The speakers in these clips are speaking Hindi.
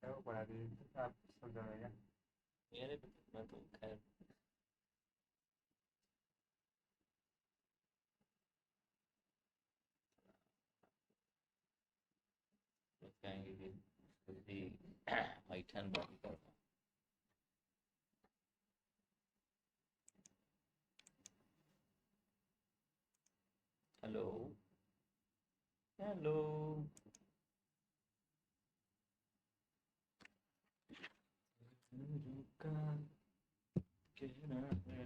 वो पढ़ा दीजिए आप सब जाएगा। मेरे मैं तो खैर लोग कहेंगे कि जल्दी ऐठन बंद कर दो। Hello hello. रुका कहना है।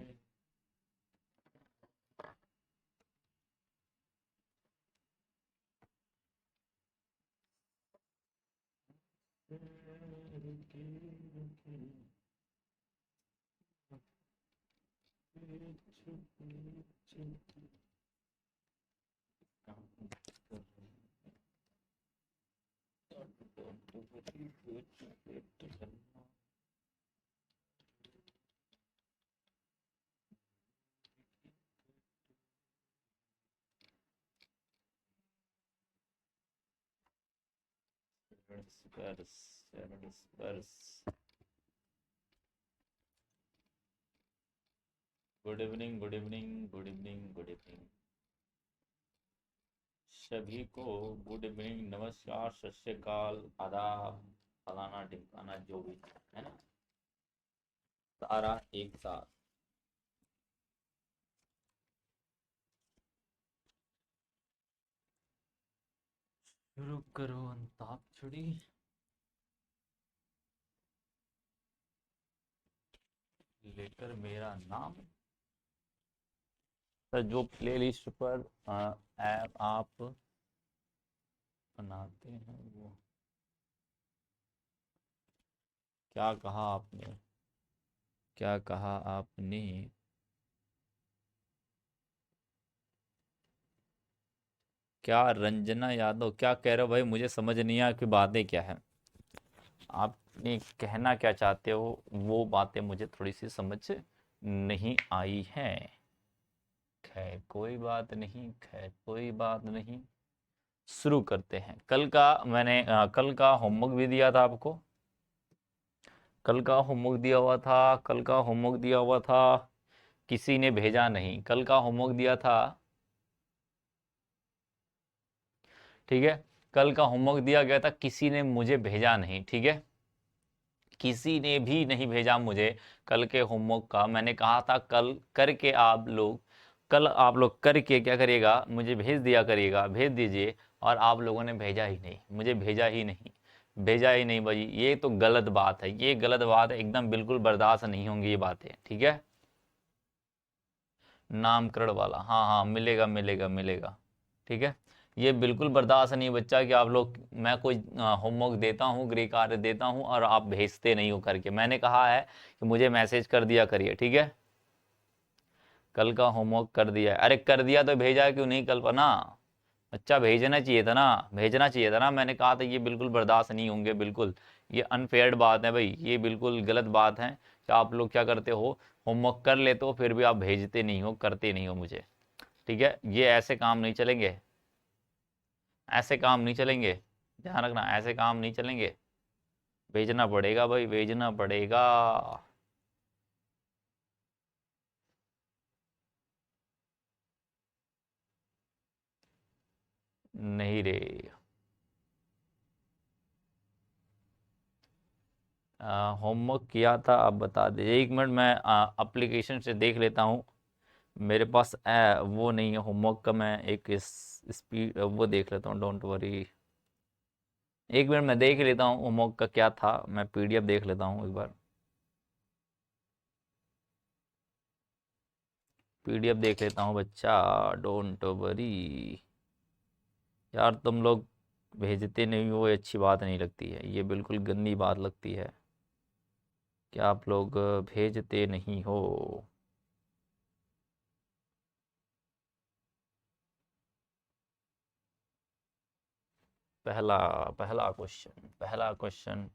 रुकी रुकी छुपी छुपी काम कर रही है। स्पर्श। Good evening good evening good evening good evening सभी को। गुड इवनिंग, नमस्कार, सत श्री अकाल, आदाब, फलाना ढिमकाना जो भी है ना, सारा एक साथ। शुरू करो अंताक्षरी। लेकर मेरा नाम। सर जो प्लेलिस्ट पर ऐप आप बनाते हैं वो। क्या कहा आपने? क्या कहा आपने? क्या रंजना यादव क्या कह रहे हो भाई? मुझे समझ नहीं आया कि बातें क्या है। आपने कहना क्या चाहते हो वो बातें मुझे थोड़ी सी समझ नहीं आई हैं। खैर कोई बात नहीं, खैर कोई बात नहीं। शुरू करते हैं। कल का मैंने कल का होमवर्क भी दिया था आपको। कल का होमवर्क दिया हुआ था। कल का होमवर्क दिया हुआ था। किसी ने भेजा नहीं। कल का होमवर्क दिया था। ठीक है। कल का होमवर्क दिया गया था, किसी ने मुझे भेजा नहीं। ठीक है। किसी ने भी नहीं भेजा मुझे कल के होमवर्क का। मैंने कहा था कल करके आप लोग, कल आप लोग करके क्या करिएगा, मुझे भेज दिया करिएगा, भेज दीजिए। और आप लोगों ने भेजा ही नहीं, मुझे भेजा ही नहीं, भेजा ही नहीं भाई। ये तो गलत बात है, ये गलत बात है एकदम, बिल्कुल बर्दाश्त नहीं होंगी ये बातें। ठीक है। नामकरण वाला, हाँ हाँ, मिलेगा मिलेगा मिलेगा। ठीक है। ये बिल्कुल बर्दाश्त नहीं बच्चा कि आप लोग, मैं कोई होमवर्क देता हूँ, गृह कार्य देता हूँ और आप भेजते नहीं हो करके। मैंने कहा है कि मुझे मैसेज कर दिया करिए। ठीक है। कल का होमवर्क कर दिया है। अरे कर दिया तो भेजा क्यों नहीं कल्पना? बच्चा भेजना चाहिए था ना, भेजना चाहिए था ना। मैंने कहा था ये बिल्कुल बर्दाश्त नहीं होंगे, बिल्कुल। ये अनफेयर बात है भाई, ये बिल्कुल गलत बात है कि आप लोग क्या करते हो, होमवर्क कर लेते हो फिर भी आप भेजते नहीं हो, करते नहीं हो मुझे। ठीक है। ये ऐसे काम नहीं चलेंगे, ऐसे काम नहीं चलेंगे। ध्यान रखना, ऐसे काम नहीं चलेंगे। भेजना पड़ेगा भाई, भेजना पड़ेगा। नहीं रे। होमवर्क किया था, आप बता दीजिए। एक मिनट मैं एप्लीकेशन से देख लेता हूँ। मेरे पास वो नहीं है होमवर्क का। मैं एक इस स्पीड वो देख लेता हूँ, डोंट वरी। एक मिनट मैं देख लेता हूँ होमवर्क का क्या था। मैं पीडीएफ देख लेता हूँ एक बार। पीडीएफ देख लेता हूँ बच्चा, डोंट वरी। यार तुम लोग भेजते नहीं हो, ये अच्छी बात नहीं लगती है, ये बिल्कुल गंदी बात लगती है कि आप लोग भेजते नहीं हो। पहला पहला क्वेश्चन, पहला क्वेश्चन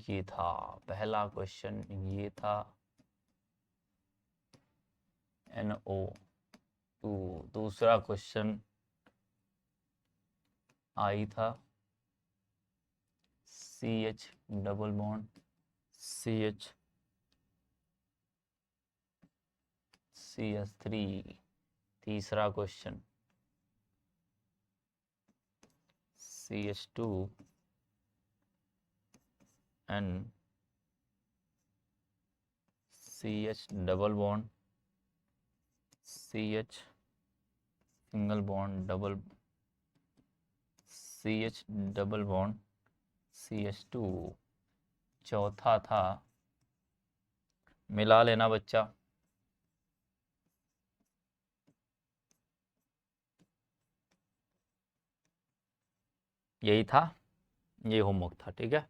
ये था, पहला क्वेश्चन ये था। NO2। दूसरा क्वेश्चन आई था, CH double bond CH CH3। तीसरा question CH2 N CH double bond CH single bond double CH double bond CH2। चौथा था, मिला लेना बच्चा, यही था, ये होमवर्क था। ठीक है,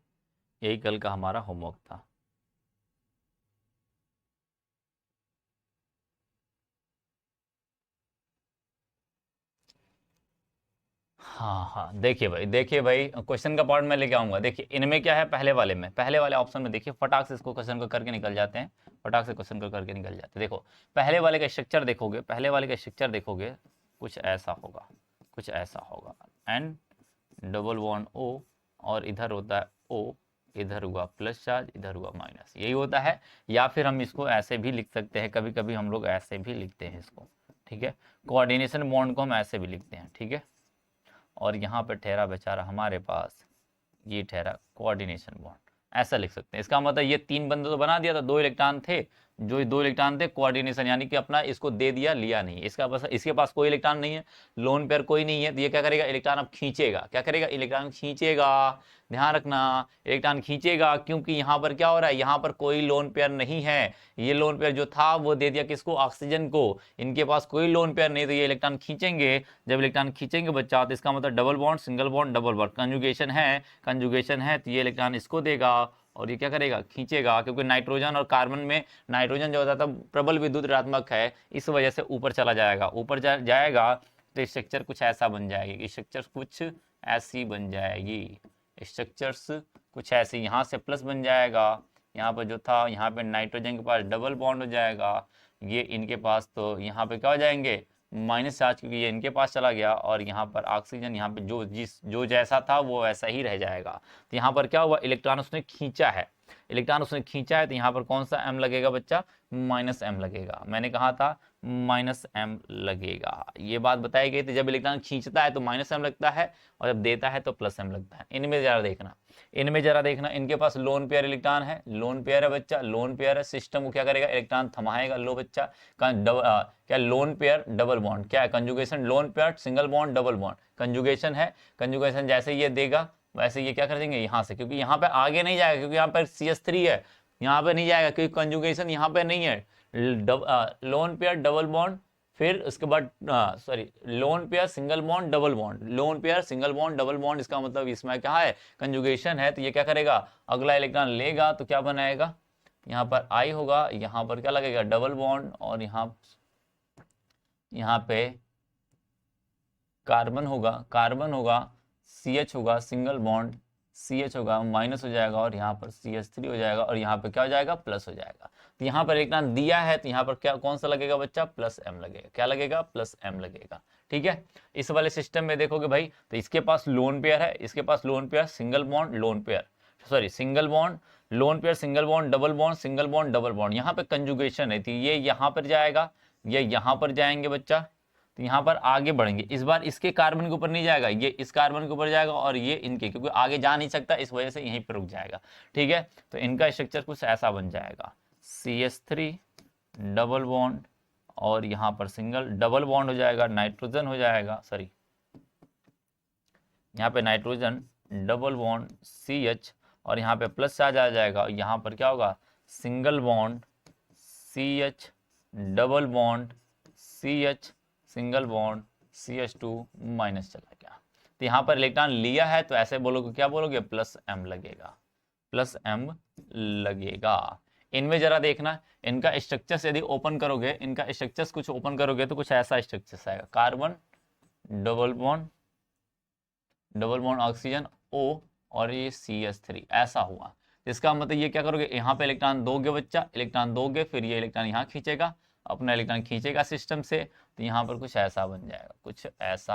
यही कल का हमारा होमवर्क था। हाँ हाँ, देखिए भाई क्वेश्चन का पार्ट मैं लेके आऊंगा। देखिए इनमें क्या है, पहले वाले ऑप्शन में देखिए, फटाक से इसको क्वेश्चन को करके निकल जाते हैं, फटाक से क्वेश्चन को करके निकल जाते हैं। देखो पहले वाले का स्ट्रक्चर देखोगे, कुछ ऐसा होगा, N डबल बॉन्ड O, और इधर होता है O, इधर हुआ प्लस चार्ज, इधर हुआ माइनस, यही होता है। या फिर हम इसको ऐसे भी लिख सकते हैं, कभी कभी हम लोग ऐसे भी लिखते हैं इसको। ठीक है, कोऑर्डिनेशन बॉन्ड को हम ऐसे भी लिखते हैं। ठीक है, और यहाँ पे ठहरा बेचारा हमारे पास, ये ठहरा कोऑर्डिनेशन बॉन्ड, ऐसा लिख सकते हैं। इसका मतलब ये तीन बंदे तो बना दिया था, 2 इलेक्ट्रॉन थे, जो 2 इलेक्ट्रॉन थे कोऑर्डिनेशन, यानी कि अपना इसको दे दिया, लिया नहीं। इसके पास कोई इलेक्ट्रॉन नहीं है, लोन पेयर कोई नहीं है, तो ये क्या करेगा, इलेक्ट्रॉन अब खींचेगा। क्या करेगा, इलेक्ट्रॉन खींचेगा। ध्यान रखना, इलेक्ट्रॉन खींचेगा, क्योंकि यहाँ पर क्या हो रहा है, यहाँ पर कोई लोन पेयर नहीं है। ये लोन पेयर जो था वो दे दिया किसको, ऑक्सीजन को। इनके पास कोई लोन पेयर नहीं, तो ये इलेक्ट्रॉन खींचेंगे। जब इलेक्ट्रॉन खींचेंगे बच्चा, तो इसका मतलब double bond, single bond, double bond, conjugation है, तो ये इलेक्ट्रॉन इसको देगा, और ये क्या करेगा, खींचेगा। क्योंकि नाइट्रोजन और कार्बन में, नाइट्रोजन जो होता था प्रबल विद्युत ऋणात्मक है, इस वजह से ऊपर चला जाएगा, जाएगा, तो स्ट्रक्चर कुछ ऐसा बन जाएगी, स्ट्रक्चर कुछ ऐसी बन जाएगी, स्ट्रक्चर्स कुछ ऐसी। यहाँ से प्लस बन जाएगा, यहाँ पर जो था, यहाँ पे नाइट्रोजन के पास डबल बॉन्ड हो जाएगा, ये इनके पास तो यहाँ पे क्या हो जाएंगे, माइनस चार्ज, क्योंकि ये इनके पास चला गया, और यहाँ पर ऑक्सीजन, यहाँ पे जो जैसा था वो वैसा ही रह जाएगा। तो यहाँ पर क्या हुआ, इलेक्ट्रॉन उसने खींचा है, तो यहाँ पर कौन सा m लगेगा बच्चा, -m लगेगा। मैंने कहा था -m लगेगा, ये बात बताई गई थी। जब इलेक्ट्रॉन खींचता है तो -m लगता है, और जब देता है तो +m लगता है। इनमें जरा देखना, इनके पास लोन पेयर इलेक्ट्रॉन है, लोन पेयर है बच्चा, लोन पेयर है। सिस्टम को क्या करेगा, इलेक्ट्रॉन थमाएगा। लो बच्चा, क्या लोन पेयर डबल बॉन्ड, क्या है, conjugation, loan pair single bond double bond, conjugation है। कंजुगेशन जैसे ये देगा, वैसे ये क्या कर देंगे यहाँ से, क्योंकि यहाँ पे आगे नहीं जाएगा, क्योंकि यहाँ पर CH3 है, यहाँ पे नहीं जाएगा, क्योंकि कंजुगेशन यहाँ पे नहीं है। लोन पेयर डबल बॉन्ड, फिर उसके बाद loan pair single bond double bond, lone pair single bond double bond, इसका मतलब इसमें क्या है, कंजुगेशन है। तो ये क्या करेगा, अगला इलेक्ट्रॉन लेगा तो क्या बनाएगा, यहाँ पर I होगा, यहाँ पर क्या लगेगा, डबल बॉन्ड, और यहाँ पे कार्बन होगा, CH होगा, सिंगल बॉन्ड, CH होगा, माइनस हो जाएगा, और यहाँ पर CH3 हो जाएगा, और यहाँ पे क्या हो जाएगा, प्लस हो जाएगा। तो यहाँ पर इलेक्ट्रॉन दिया है, तो यहाँ पर क्या, कौन सा लगेगा बच्चा, +m लगेगा। क्या लगेगा, +m लगेगा। ठीक है, इस वाले सिस्टम में देखोगे भाई, तो इसके पास लोन पेयर है, इसके पास lone pair single bond, single bond, lone pair single bond double bond, single bond double bond. यहाँ पे कंजुगेशन है, तो ये यहाँ पर जाएगा, ये यहाँ पर जाएंगे बच्चा, तो यहाँ पर आगे बढ़ेंगे। इस बार इसके कार्बन के ऊपर नहीं जाएगा, ये इस कार्बन के ऊपर जाएगा, और ये इनके, क्योंकि आगे जा नहीं सकता, इस वजह से यहीं पर रुक जाएगा। ठीक है, तो इनका स्ट्रक्चर कुछ ऐसा बन जाएगा, CH3 डबल बॉन्ड, और यहाँ पर सिंगल डबल बॉन्ड हो जाएगा, नाइट्रोजन हो जाएगा, यहाँ पे नाइट्रोजन डबल बॉन्ड CH, और यहाँ पे प्लस चार्ज आ जाएगा, यहाँ पर क्या होगा, single bond CH double bond CH single bond CH2 minus चला गया। तो यहाँ पर इलेक्ट्रॉन लिया है, तो ऐसे बोलोगे, क्या बोलोगे, +m लगेगा। इनमें जरा देखना, इनका स्ट्रक्चर यदि ओपन करोगे, इनका स्ट्रक्चर कुछ ओपन करोगे तो कुछ ऐसा स्ट्रक्चर आएगा, carbon double bond oxygen O, और ये CH3, ऐसा हुआ। इसका मतलब ये क्या करोगे, यहाँ पे इलेक्ट्रॉन दोगे बच्चा, फिर ये इलेक्ट्रॉन यहाँ खींचेगा, अपना इलेक्ट्रॉन खींचेगा सिस्टम से, तो यहाँ पर कुछ ऐसा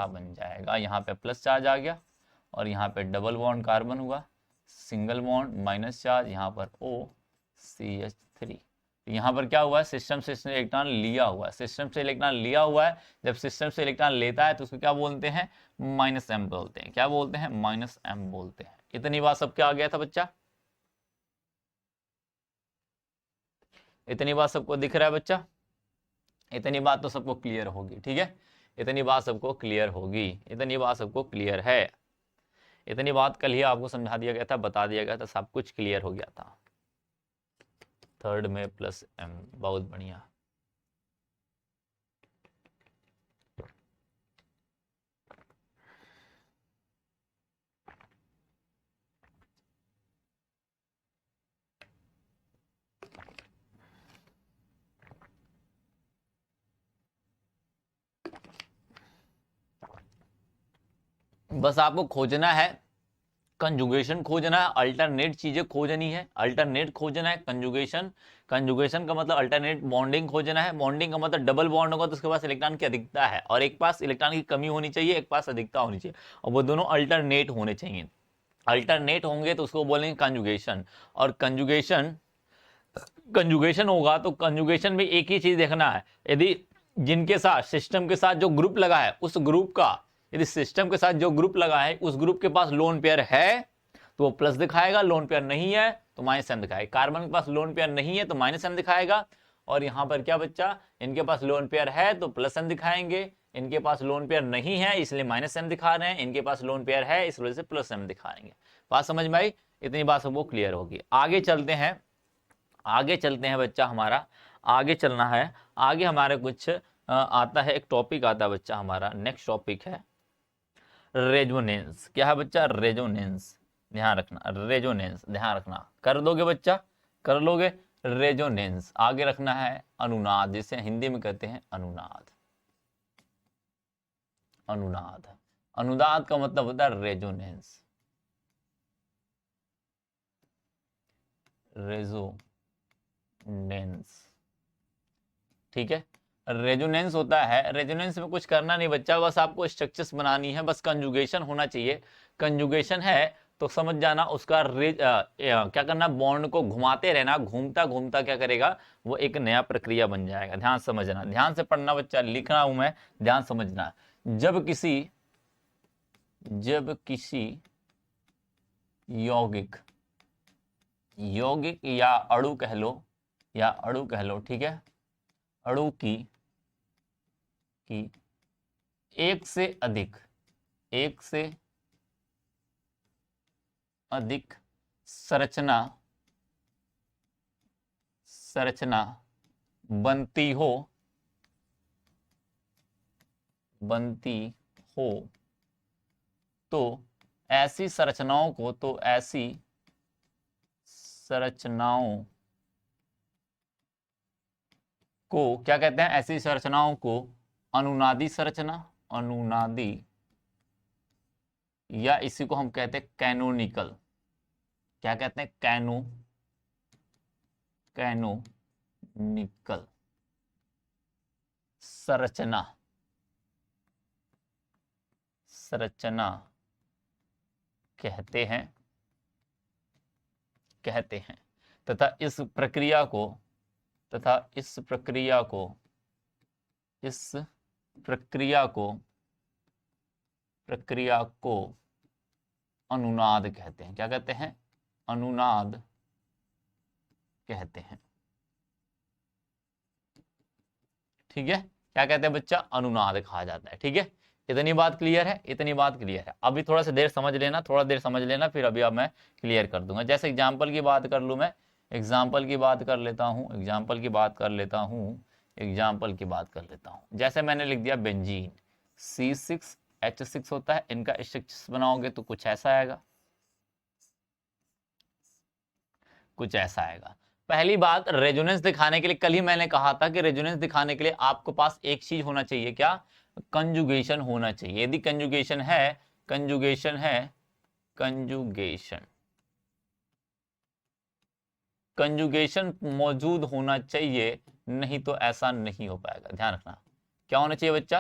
बन जाएगा, यहाँ पे प्लस चार्ज आ गया, और यहाँ पे डबल बॉन्ड कार्बन हुआ, सिंगल बॉन्ड माइनस चार्ज, यहाँ पर OCH3। यहाँ पर क्या हुआ है, सिस्टम से इलेक्ट्रॉन लिया हुआ है, सिस्टम से इलेक्ट्रॉन लिया हुआ है। जब सिस्टम से इलेक्ट्रॉन लेता है तो उसको क्या बोलते हैं, -m बोलते हैं। क्या बोलते हैं, -m बोलते हैं। इतनी बात सब क्या आ गया था बच्चा, इतनी बात सबको दिख रहा है बच्चा, इतनी बात तो सबको क्लियर होगी, ठीक है, इतनी बात सबको क्लियर होगी, इतनी बात सबको क्लियर है। इतनी बात कल ही आपको समझा दिया गया था, बता दिया गया था, सब कुछ क्लियर हो गया था। 3rd में +m, बहुत बढ़िया। बस आपको खोजना है, कंजुगेशन खोजना है, अल्टरनेट चीजें खोजनी है, अल्टरनेट खोजना है, कंजुगेशन, कंजुगेशन का मतलब अल्टरनेट बॉन्डिंग खोजना है, बॉन्डिंग का मतलब डबल बॉन्ड होगा तो उसके पास इलेक्ट्रॉन की अधिकता है, और एक पास इलेक्ट्रॉन की कमी होनी चाहिए, एक पास अधिकता होनी चाहिए, और वो दोनों अल्टरनेट होने चाहिए। अल्टरनेट होंगे तो उसको बोलेंगे कंजुगेशन। और कंजुगेशन होगा तो कंजुगेशन में एक ही चीज देखना है, यदि जिनके साथ सिस्टम के साथ जो ग्रुप लगा है उस ग्रुप का, यदि सिस्टम के साथ जो ग्रुप लगा है उस ग्रुप के पास लोन पेयर है तो वो प्लस दिखाएगा, लोन पेयर नहीं है तो -m दिखाएगा। कार्बन के पास लोन पेयर नहीं है तो -m दिखाएगा, और यहां पर क्या बच्चा, इनके पास लोन पेयर है तो +m दिखाएंगे, इनके पास लोन पेयर नहीं है इसलिए -m दिखा रहे हैं, इनके पास लोन पेयर है इस वजह से +m दिखाएंगे। बात समझ में आई, इतनी बात सबको क्लियर होगी। आगे चलते हैं, आगे चलते हैं बच्चा, हमारा आगे चलना है। आगे हमारे कुछ आता है, एक टॉपिक आता है बच्चा, हमारा नेक्स्ट टॉपिक है रेजोनेंस। क्या है बच्चा, रेजोनेंस, ध्यान रखना, रेजोनेंस ध्यान रखना, कर दोगे बच्चा, कर लोगे। रेजोनेंस आगे रखना है, अनुनाद, जिसे हिंदी में कहते हैं अनुनाद। अनुनाद, अनुनाद का मतलब होता है रेजोनेंस, रेजोनेंस, ठीक है। रेजोनेंस होता है, रेजोनेंस में कुछ करना नहीं बच्चा, बस आपको स्ट्रक्चर्स बनानी है, बस कंजुगेशन होना चाहिए। कंजुगेशन है तो समझ जाना उसका क्या करना, बॉन्ड को घुमाते रहना, घूमता घूमता क्या करेगा, वो एक नया प्रक्रिया बन जाएगा। ध्यान समझना, ध्यान से पढ़ना बच्चा, लिख रहा हूं मैं, ध्यान समझना। जब किसी यौगिक, यौगिक या अणु कह लो, या अणु कह लो, ठीक है, अणु की एक से अधिक संरचना बनती हो तो ऐसी संरचनाओं को क्या कहते हैं, ऐसी संरचनाओं को अनुनादी संरचना, अनुनादी, या इसी को हम कहते हैं कैनोनिकल। क्या कहते हैं, कैनोनिकल संरचना कहते हैं। तथा इस प्रक्रिया को अनुनाद कहते हैं। क्या कहते हैं, अनुनाद कहते हैं, ठीक है। क्या कहते हैं बच्चा, अनुनाद कहा जाता है, ठीक है। इतनी बात क्लियर है, इतनी बात क्लियर है। अभी थोड़ा सा देर समझ लेना, थोड़ा देर समझ लेना, फिर अभी अब मैं क्लियर कर दूंगा। जैसे एग्जाम्पल की बात कर लूँ, मैं एग्जाम्पल की बात कर लेता हूँ, जैसे मैंने लिख दिया बेंजीन, C6H6 होता है, इनका स्ट्रक्चर बनाओगे तो कुछ ऐसा आएगा, कुछ ऐसा आएगा। पहली बात, रेजोनेंस दिखाने के लिए, कल ही मैंने कहा था कि रेजोनेंस दिखाने के लिए आपको पास एक चीज होना चाहिए, क्या, कंजुगेशन होना चाहिए। यदि कंजुगेशन मौजूद होना चाहिए, नहीं तो ऐसा नहीं हो पाएगा। ध्यान रखना, क्या होना चाहिए बच्चा,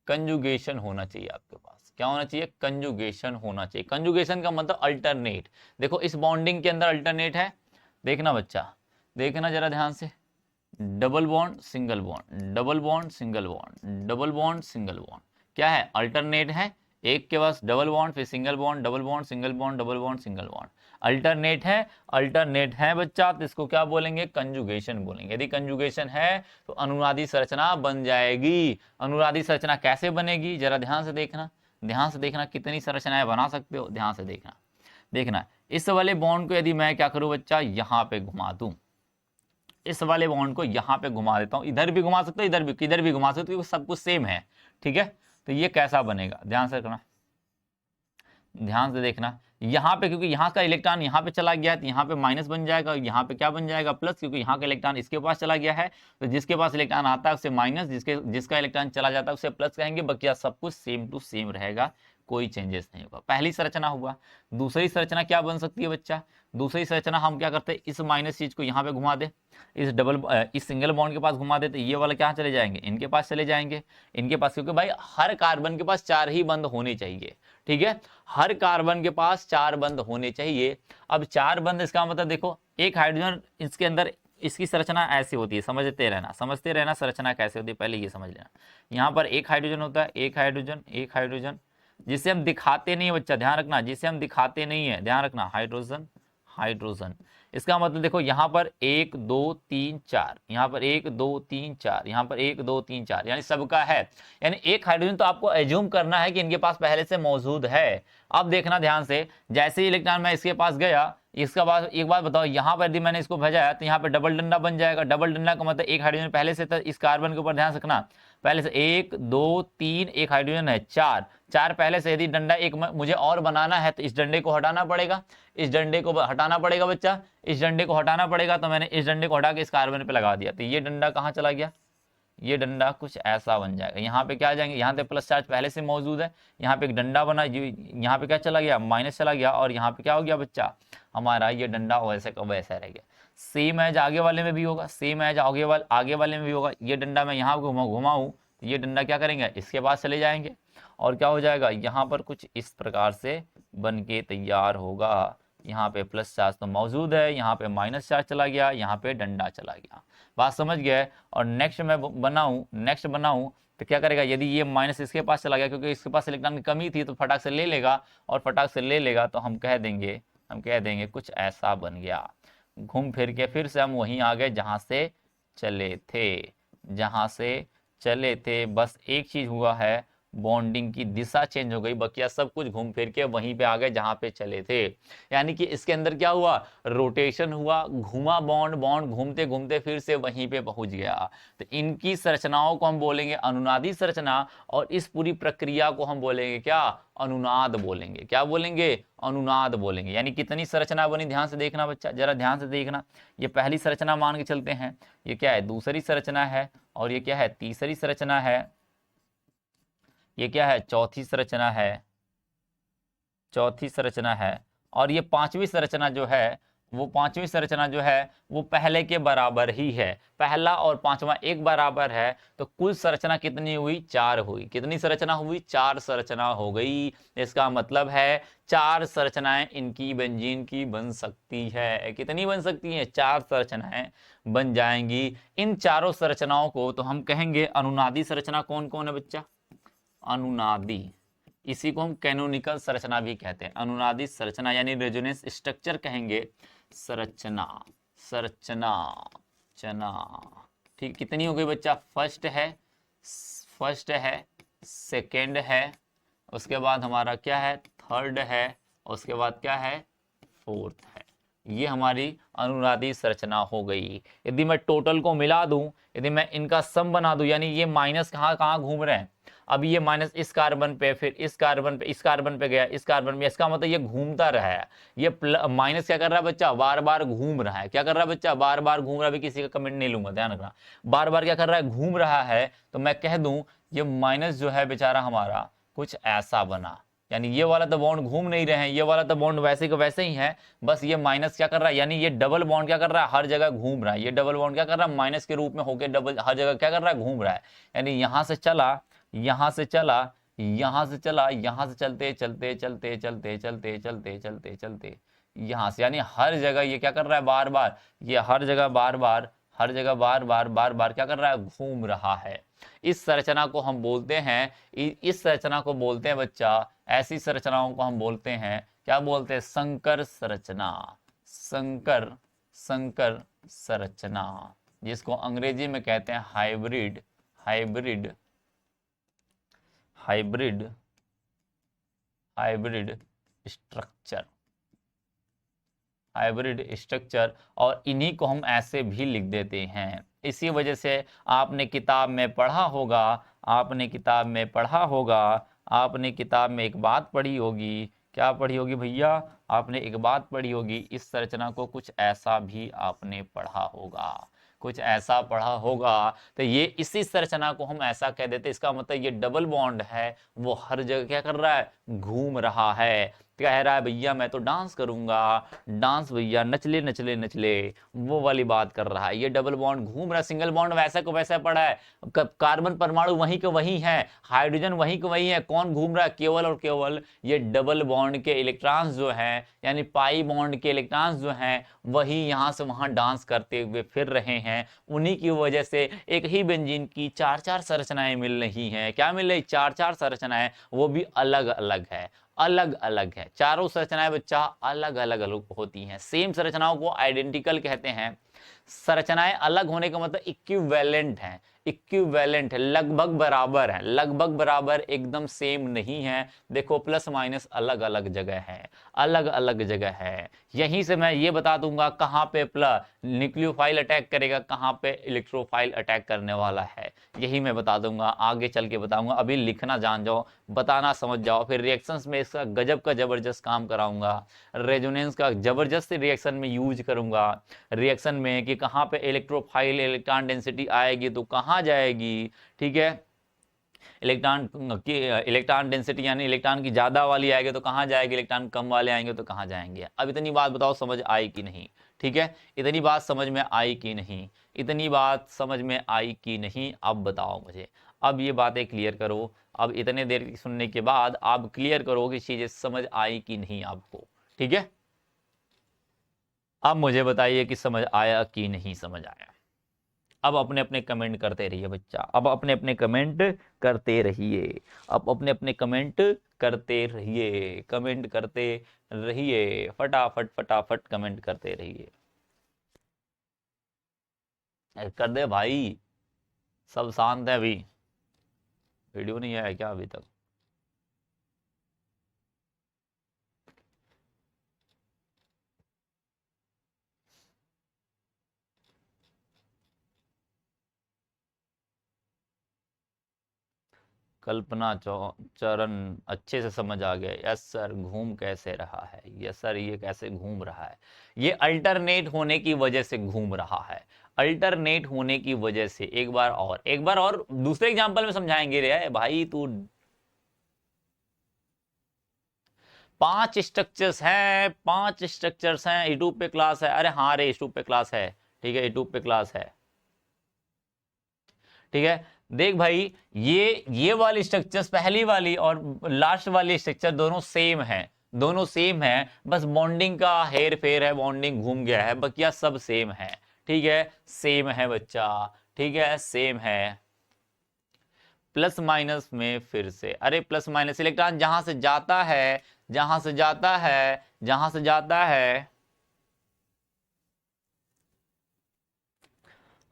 कंजुगेशन होना चाहिए आपके पास। क्या होना चाहिए, कंजुगेशन होना चाहिए। कंजुगेशन का मतलब अल्टरनेट। देखो इस बॉन्डिंग के अंदर अल्टरनेट है, देखना बच्चा, देखना जरा ध्यान से, double bond single bond, double bond single bond, double bond single bond, क्या है, अल्टरनेट है। एक के पास डबल बॉन्ड, फिर single bond, double bond single bond, double bond single bond, alternate है। अल्टरनेट है बच्चा, तो इसको क्या बोलेंगे, कंजुगेशन बोलेंगे। यदि कंजुगेशन है तो अनुनादी संरचना बन जाएगी। अनुनादी संरचना कैसे बनेगी, जरा ध्यान से देखना, ध्यान से देखना, कितनी संरचनाएं बना सकते हो, ध्यान से देखना। देखना इस वाले बॉन्ड को यदि मैं क्या करूं बच्चा, यहां पे घुमा दूं, इस वाले बॉन्ड को यहां पे घुमा देता हूं, इधर भी घुमा सकते हो, इधर भी, किधर भी घुमा सकते हो, क्योंकि सब कुछ सेम है, ठीक है। तो ये कैसा बनेगा, ध्यान से करना, ध्यान से देखना, यहाँ पे क्योंकि यहाँ का इलेक्ट्रॉन यहाँ पे चला गया है तो यहाँ पे माइनस बन जाएगा, यहाँ पे क्या बन जाएगा, प्लस, क्योंकि यहाँ का इलेक्ट्रॉन इसके पास चला गया है, तो जिसके पास इलेक्ट्रॉन आता है उसे माइनस, जिसका इलेक्ट्रॉन चला जाता है उसे प्लस कहेंगे। बाकी सब कुछ सेम टू सेम रहेगा, कोई चेंजेस नहीं होगा। पहली संरचना हुआ। दूसरी संरचना क्या बन सकती है बच्चा, दूसरी संरचना हम क्या करते हैं, इस माइनस चीज को यहाँ पे घुमा दे, इस सिंगल बॉन्ड के पास घुमा दे, तो ये वाला क्या चले जाएंगे, इनके पास चले जाएंगे, इनके पास, क्योंकि भाई हर कार्बन के पास 4 ही बंद होने चाहिए, ठीक है, हर कार्बन के पास 4 बंद होने चाहिए। अब 4 बंद, इसका मतलब देखो एक हाइड्रोजन इसके अंदर, इसकी संरचना ऐसी होती है, समझते रहना संरचना कैसे होती है, पहले ये समझ लेना। यहाँ पर एक हाइड्रोजन होता है, एक हाइड्रोजन, एक हाइड्रोजन, जिसे हम दिखाते नहीं है बच्चा, ध्यान रखना, जिसे हम दिखाते नहीं है, ध्यान रखना, हाइड्रोजन, हाइड्रोजन। इसका मतलब देखो यहाँ पर 1 2 3 4, यहाँ पर 1 2 3 4, यहाँ पर 1 2 3 4, यानी सबका है, यानी एक हाइड्रोजन तो आपको एज्यूम करना है कि इनके पास पहले से मौजूद है। अब देखना ध्यान से, जैसे ही इलेक्ट्रॉन मैं इसके पास गया, इसका बाद एक बात बताओ, यहाँ पर यदि मैंने इसको भेजा तो यहाँ पे डबल डंडा बन जाएगा। डबल डंडा का मतलब एक हाइड्रोजन पहले से था इस कार्बन के ऊपर, ध्यान रखना, पहले से 1 2 3, एक हाइड्रोजन है 4 पहले से। यदि डंडा एक मुझे और बनाना है तो इस डंडे को हटाना पड़ेगा, इस डंडे को हटाना पड़ेगा बच्चा, इस डंडे को हटाना पड़ेगा। तो मैंने इस डंडे को हटा के इस कार्बन पे लगा दिया, तो ये डंडा कहाँ चला गया, ये डंडा कुछ ऐसा बन जाएगा। यहाँ पे क्या आ जाएंगे, यहाँ पे प्लस चार्ज पहले से मौजूद है, यहाँ पे एक डंडा बना, यहाँ पे क्या चला गया, माइनस चला गया, और यहाँ पे क्या हो गया बच्चा, हमारा ये डंडा वैसे का वैसा रह गया। सेम एज आगे वाले में भी होगा, सेम एज आगे वाले में भी होगा। ये डंडा मैं यहाँ घुमाऊँ, ये डंडा क्या करेंगे, इसके पास चले जाएंगे, और क्या हो जाएगा, यहाँ पर कुछ इस प्रकार से बन के तैयार होगा। यहाँ पे प्लस चार्ज तो मौजूद है, यहाँ पे माइनस चार्ज चला गया, यहाँ पे डंडा चला गया, बात समझ गए। और नेक्स्ट मैं बनाऊं तो क्या करेगा, यदि ये माइनस इसके पास चला गया, क्योंकि इसके पास इलेक्ट्रॉन की कमी थी, तो फटाक से ले लेगा, और फटाक से ले लेगा तो हम कह देंगे कुछ ऐसा बन गया। घूम फिर के फिर से हम वहीं आ गए जहां से चले थे, बस एक चीज हुआ है, बॉन्डिंग की दिशा चेंज हो गई, बकिया सब कुछ घूम फिर के वहीं पे आ गए जहां पे चले थे। यानी कि इसके अंदर क्या हुआ, रोटेशन हुआ, घुमा बॉन्ड घूमते घूमते फिर से वहीं पे पहुंच गया। तो इनकी संरचनाओं को हम बोलेंगे अनुनादी संरचना, और इस पूरी प्रक्रिया को हम बोलेंगे क्या, अनुनाद बोलेंगे। क्या बोलेंगे, अनुनाद बोलेंगे। यानी कितनी संरचना बनी, ध्यान से देखना बच्चा, जरा ध्यान से देखना। ये पहली संरचना मान के चलते हैं, ये क्या है, दूसरी संरचना है, और ये क्या है, तीसरी संरचना है, ये क्या है, चौथी संरचना है, और ये पांचवी संरचना जो है, वो पहले के बराबर ही है। पहला और पांचवा एक बराबर है, तो कुल संरचना कितनी हुई, 4 हुई। कितनी संरचना हुई, 4 संरचना हो गई। इसका मतलब है 4 संरचनाएं इनकी बेंजीन की बन सकती है। कितनी बन सकती हैं, 4 संरचनाएं बन जाएंगी। इन चारों संरचनाओं को तो हम कहेंगे अनुनादी संरचना। कौन कौन है बच्चा, अनुनादी, इसी को हम कैनोनिकल संरचना भी कहते हैं। अनुनादी संरचना यानी रेजोनेंस स्ट्रक्चर कहेंगे, संरचना ठीक। कितनी हो गई बच्चा, फर्स्ट है, सेकेंड है, उसके बाद हमारा क्या है, थर्ड है, उसके बाद क्या है, फोर्थ है। ये हमारी अनुनादी संरचना हो गई। यदि मैं टोटल को मिला दूं, यदि मैं इनका सम बना दूं, यानी ये माइनस कहाँ घूम रहे हैं, अब ये माइनस इस कार्बन पे, फिर इस कार्बन पे गया, इस कार्बन पे, इसका मतलब ये घूमता रहा है। ये माइनस क्या कर रहा है बच्चा, बार बार घूम रहा है। क्या कर रहा है बच्चा, बार बार घूम रहा है। अभी किसी का कमेंट नहीं लूंगा, ध्यान रखना, बार बार क्या कर रहा है, घूम रहा है। तो मैं कह दूं ये माइनस जो है बेचारा हमारा कुछ ऐसा बना, यानी ये वाला तो बॉन्ड घूम नहीं रहे हैं, ये वाला तो बॉन्ड वैसे के वैसे ही है, बस ये माइनस क्या कर रहा है, यानी ये डबल बॉन्ड क्या कर रहा है, हर जगह घूम रहा है। ये डबल बॉन्ड क्या कर रहा है, माइनस के रूप में होकर डबल हर जगह क्या कर रहा है, घूम रहा है। यानी यहाँ से चला, यहां से चला, यहां से चलते चलते चलते चलते चलते चलते चलते चलते यहां से, यानी हर जगह ये क्या कर रहा है, बार बार, ये हर जगह बार बार, हर जगह बार बार बार बार क्या कर रहा है, घूम रहा है। इस संरचना को हम बोलते हैं, इस संरचना को बोलते हैं बच्चा, ऐसी संरचनाओं को हम बोलते हैं, क्या बोलते हैं, संकर संरचना, संकर, संकर संरचना, जिसको अंग्रेजी में कहते हैं hybrid, hybrid, hybrid, hybrid structure, hybrid structure. और इन्हीं को हम ऐसे भी लिख देते हैं। इसी वजह से आपने किताब में पढ़ा होगा, आपने किताब में पढ़ा होगा, आपने किताब में एक बात पढ़ी होगी, क्या पढ़ी होगी भैया, आपने एक बात पढ़ी होगी, इस संरचना को कुछ ऐसा भी आपने पढ़ा होगा, कुछ ऐसा पढ़ा होगा। तो ये इसी संरचना को हम ऐसा कह देते, इसका मतलब ये डबल बॉन्ड है, वो हर जगह क्या कर रहा है, घूम रहा है। कह रहा है भैया मैं तो डांस करूंगा, डांस भैया, नचले नचले नचले, वो वाली बात कर रहा है। ये डबल बॉन्ड घूम रहा है, सिंगल बॉन्ड वैसा को वैसा पड़ा है, कार्बन परमाणु वहीं के वहीं है, हाइड्रोजन वहीं के वहीं है, कौन घूम रहा है, केवल और केवल ये डबल बॉन्ड के इलेक्ट्रॉन्स जो हैं, यानी पाई बॉन्ड के इलेक्ट्रॉन्स जो हैं, वही यहां से वहां डांस करते हुए फिर रहे हैं। उन्हीं की वजह से एक ही बेंजीन की चार चार संरचनाएं मिल रही हैं। क्या मिल रही, चार चार संरचनाएं, वो भी अलग अलग है, अलग अलग है। चारों संरचनाएं बच्चा अलग अलग अलग होती हैं। सेम संरचनाओं को आइडेंटिकल कहते हैं। संरचनाएं अलग होने का मतलब इक्विवेलेंट है, इक्विवेलेंट है, लगभग बराबर है, लगभग बराबर, एकदम सेम नहीं है। देखो प्लस माइनस अलग अलग जगह है, अलग अलग जगह है। यहीं से मैं ये बता दूंगा कहां पे प्लस न्यूक्लियोफाइल अटैक करेगा, कहां पे इलेक्ट्रोफाइल अटैक करने वाला है, यही मैं बता दूंगा, आगे चल के बताऊंगा। अभी लिखना जान जाओ, बताना समझ जाओ, फिर रिएक्शंस में इसका गजब का जबरदस्त काम कराऊंगा, रेजोनेंस का जबरदस्त रिएक्शन में यूज करूंगा, रिएक्शन में कि कहां पे इलेक्ट्रोफाइल इलेक्ट्रॉन डेंसिटी आएगी तो कहां जाएगी, ठीक है, इलेक्ट्रॉन की इलेक्ट्रॉन डेंसिटी यानी इलेक्ट्रॉन की ज्यादा वाली आएगी तो कहां जाएगी, इलेक्ट्रॉन कम वाले आएंगे तो कहां जाएंगे। अब इतनी बात बताओ समझ आई कि नहीं, ठीक है, इतनी बात समझ में आई कि नहीं, इतनी बात समझ में आई कि नहीं, अब बताओ मुझे, अब ये बातें क्लियर करो। अब इतने देर सुनने के बाद आप क्लियर करो कि चीजें समझ आई कि नहीं आपको, ठीक है। अब मुझे बताइए कि समझ आया कि नहीं समझ आया। अब अपने अपने कमेंट करते रहिए बच्चा, अब अपने अपने कमेंट करते रहिए, अब अपने अपने कमेंट करते रहिए, कमेंट करते रहिए, फटाफट फटाफट कमेंट करते रहिए। कर दे भाई, सब शांत है अभी, वीडियो नहीं आया क्या अभी तक? कल्पना चरण अच्छे से समझ आ गया, यस सर। घूम कैसे रहा है, यस सर, ये कैसे घूम रहा है, ये अल्टरनेट होने की वजह से घूम रहा है, अल्टरनेट होने की वजह से। एक बार और, एक बार और दूसरे एग्जांपल में समझाएंगे रे भाई तू। 5 स्ट्रक्चर्स हैं, 5 स्ट्रक्चर्स हैं, यूट्यूब पे क्लास है, अरे हाँ रे यूट्यूब पे क्लास है, ठीक है, यूट्यूब पे क्लास है, ठीक है। देख भाई, ये वाली स्ट्रक्चर्स, पहली वाली और लास्ट वाली स्ट्रक्चर दोनों सेम है, दोनों सेम है, बस बॉन्डिंग का हेर फेर है, बॉन्डिंग घूम गया है, बकिया सब सेम है, ठीक है, सेम है बच्चा, ठीक है, सेम है। प्लस माइनस में फिर से, अरे प्लस माइनस इलेक्ट्रॉन जहां से जाता है, जहां से जाता है, जहां से जाता है,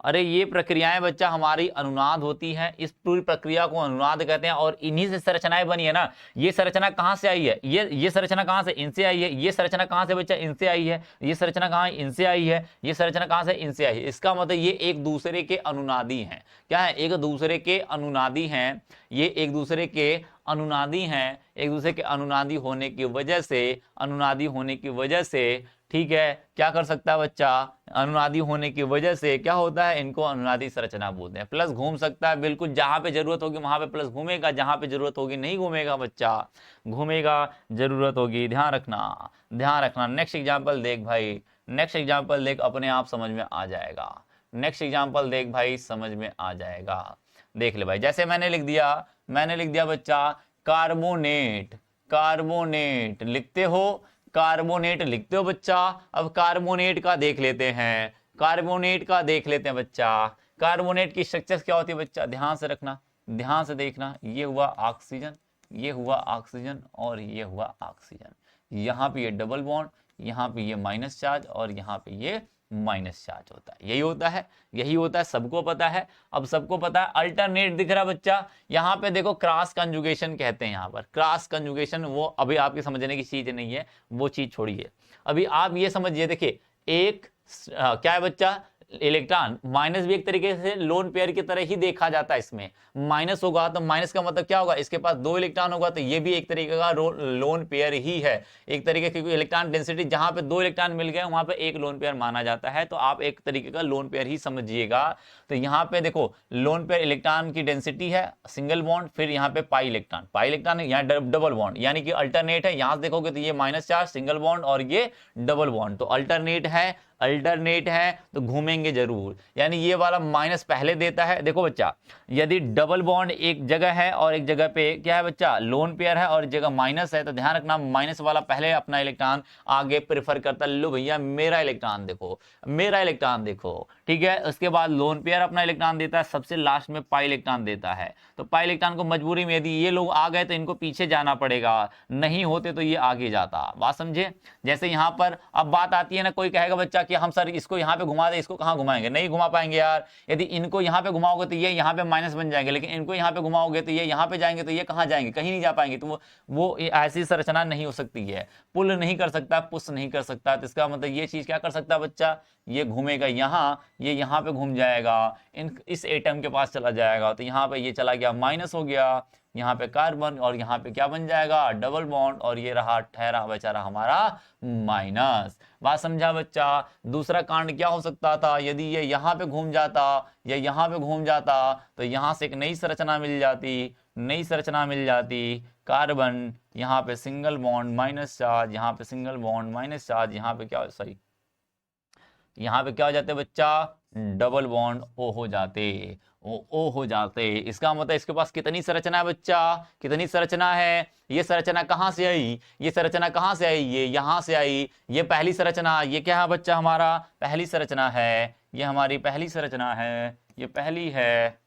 अरे ये प्रक्रियाएं बच्चा हमारी अनुनाद होती हैं, इस पूरी प्रक्रिया को अनुनाद कहते हैं, और इन्हीं से संरचनाएं बनी है ना। ये संरचना कहां से आई है, ये संरचना कहां से, इनसे आई है, ये संरचना कहां से बच्चा, इनसे आई है, ये संरचना कहां, इनसे आई है, ये संरचना कहां से, इनसे आई है। इसका मतलब ये एक दूसरे के अनुनादी हैं, क्या है, एक दूसरे के अनुनादी हैं, ये एक दूसरे के अनुनादी हैं, एक दूसरे के अनुनादी होने की वजह से, अनुनादी होने की वजह से, ठीक है, क्या कर सकता है बच्चा, अनुनादी होने की वजह से क्या होता है, इनको अनुनादी संरचना बोलते हैं। प्लस घूम सकता है, बिल्कुल, जहां पे जरूरत होगी वहां पे प्लस घूमेगा, जहां पे जरूरत होगी नहीं घूमेगा बच्चा, घूमेगा जरूरत होगी, ध्यान रखना, ध्यान रखना। नेक्स्ट एग्जांपल देख भाई, नेक्स्ट एग्जांपल देख, अपने आप समझ में आ जाएगा, नेक्स्ट एग्जांपल देख भाई, समझ में आ जाएगा। देख ले भाई, जैसे मैंने लिख दिया, मैंने लिख दिया बच्चा कार्बोनेट, कार्बोनेट लिखते हो, कार्बोनेट लिखते हो बच्चा। अब कार्बोनेट का देख लेते हैं, कार्बोनेट का देख लेते हैं बच्चा। कार्बोनेट की स्ट्रक्चर क्या होती है बच्चा, ध्यान से रखना, ध्यान से देखना। ये हुआ ऑक्सीजन, ये हुआ ऑक्सीजन और ये हुआ ऑक्सीजन। यहाँ पे ये डबल बॉन्ड, यहाँ पे ये माइनस चार्ज और यहाँ पे ये माइनस चार्ज होता है। यही होता है, यही होता है, सबको पता है। अब सबको पता है अल्टरनेट दिख रहा बच्चा। यहाँ पे देखो क्रॉस कंजुगेशन कहते हैं, यहाँ पर क्रॉस कंजुगेशन, वो अभी आपके समझने की चीज नहीं है, वो चीज छोड़िए। अभी आप ये समझिए, देखिए एक क्या है बच्चा, इलेक्ट्रॉन माइनस भी एक तरीके से लोन पेयर की तरह ही देखा जाता है। इसमें माइनस होगा तो माइनस का मतलब क्या होगा, इसके पास दो इलेक्ट्रॉन होगा तो ये भी एक तरीके का लोन पेयर ही है एक तरीके, क्योंकि इलेक्ट्रॉन डेंसिटी जहां पे दो इलेक्ट्रॉन मिल गए वहां पे एक लोन पेयर माना जाता है। तो आप एक तरीके का लोन पेयर ही समझिएगा। तो यहाँ पे देखो लोन पेयर इलेक्ट्रॉन की डेंसिटी है सिंगल बॉन्ड, फिर यहाँ पे पाई इलेक्ट्रॉन यहाँ डबल बॉन्ड, यानी कि अल्टरनेट है। यहां देखोगे तो ये माइनस चार्ज सिंगल बॉन्ड और ये डबल बॉन्ड, तो अल्टरनेट है, अल्टरनेट है तो घूमेंगे जरूर। यानी ये वाला माइनस पहले देता है। देखो बच्चा, यदि डबल बॉन्ड एक जगह है और एक जगह पे क्या है बच्चा, लोन पेयर है और एक जगह माइनस है, तो ध्यान रखना माइनस वाला पहले अपना इलेक्ट्रॉन आगे प्रेफर करता है। लो भैया मेरा इलेक्ट्रॉन देखो, मेरा इलेक्ट्रॉन देखो, ठीक है। उसके बाद लोन पेयर अपना इलेक्ट्रॉन देता है, सबसे लास्ट में पाई इलेक्ट्रॉन देता है। तो पाई इलेक्ट्रॉन को मजबूरी में यदि ये लोग आ गए तो इनको पीछे जाना पड़ेगा, नहीं होते तो ये आगे जाता। बात समझे। जैसे यहां पर अब बात आती है ना, कोई कहेगा बच्चा कि हम सर इसको यहाँ पे घुमा दे, इसको कहाँ घुमाएंगे, नहीं घुमा पाएंगे यार। यदि इनको यहाँ पे घुमाओगे तो ये यहाँ पे माइनस बन जाएंगे, लेकिन इनको यहाँ पे घुमाओगे तो ये यहाँ पे जाएंगे, तो ये कहाँ जाएंगे, कहीं नहीं जा पाएंगे। तो वो ऐसी संरचना नहीं हो सकती है, पुल नहीं कर सकता, पुश नहीं कर सकता। तो इसका मतलब ये चीज क्या कर सकता है बच्चा, ये घूमेगा यहाँ, ये यहाँ पे घूम जाएगा, इस एटम के पास चला जाएगा, तो यहाँ पे ये चला गया माइनस हो गया, यहाँ पे कार्बन, और यहाँ पे क्या बन जाएगा, डबल बॉन्ड, और ये रहा ठहरा बेचारा हमारा माइनस। बात समझा बच्चा। दूसरा कांड क्या हो सकता था, यदि ये यहाँ पे घूम जाता या यहाँ पे घूम जाता तो यहाँ से एक नई संरचना मिल जाती, नई संरचना मिल जाती, कार्बन, यहाँ पे सिंगल बॉन्ड माइनस चार्ज, यहाँ पे सिंगल बॉन्ड माइनस चार्ज, यहाँ पे क्या, सॉरी यहाँ पे क्या हो जाते बच्चा, डबल बॉन्ड ओ हो जाते, ओ हो जाते। इसका मतलब इसके पास कितनी संरचना है बच्चा, कितनी संरचना है, ये संरचना कहां से आई, ये संरचना कहां से आई, ये यहां से आई। ये पहली संरचना, ये क्या है बच्चा, हमारा पहली संरचना है, ये हमारी पहली संरचना है, ये पहली है,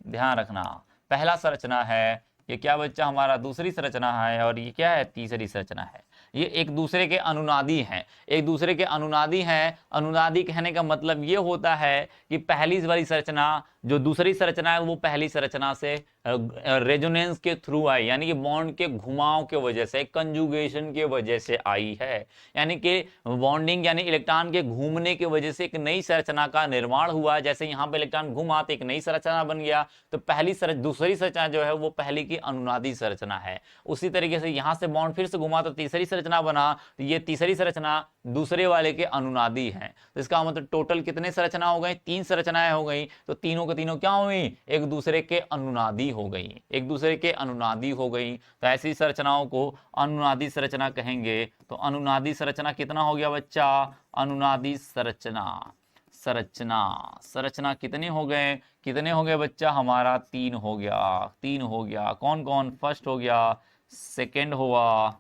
ध्यान रखना पहला संरचना है। ये क्या बच्चा, हमारा दूसरी संरचना है, और ये क्या है, तीसरी संरचना है। ये एक दूसरे के अनुनादी हैं, एक दूसरे के अनुनादी हैं। अनुनादी कहने का मतलब ये होता है कि पहली वाली संरचना जो दूसरी संरचना है वो पहली संरचना से रेजोनेंस के थ्रू आई, यानी कि बॉन्ड के घुमाव के वजह से, कंजुगेशन के वजह से आई है। यानी कि बॉन्डिंग यानी इलेक्ट्रॉन के घूमने की वजह से एक नई संरचना का निर्माण हुआ। जैसे यहाँ पे इलेक्ट्रॉन घुमा तो एक नई संरचना बन गया, तो दूसरी संरचना जो है वो पहली की अनुनादी संरचना है। उसी तरीके से यहाँ से बॉन्ड फिर से घुमा तो तीसरी संरचना बना, तो ये तीसरी संरचना दूसरे वाले के अनुनादी है। तो इसका मतलब टोटल कितने संरचना हो गए, 3 संरचनाएं हो गई। तो तीनों के तीनों क्या हुई, एक दूसरे के अनुनादी हो गई, एक दूसरे के अनुनादी हो गई। तो ऐसी संरचनाओं को अनुनादी संरचना कहेंगे। तो अनुनादी संरचना कितना हो गया बच्चा, अनुनादी संरचना, संरचना कितने हो गए, कितने हो गए बच्चा, हमारा 3 हो गया, 3 हो गया। कौन कौन, फर्स्ट हो गया, सेकंड हुआ,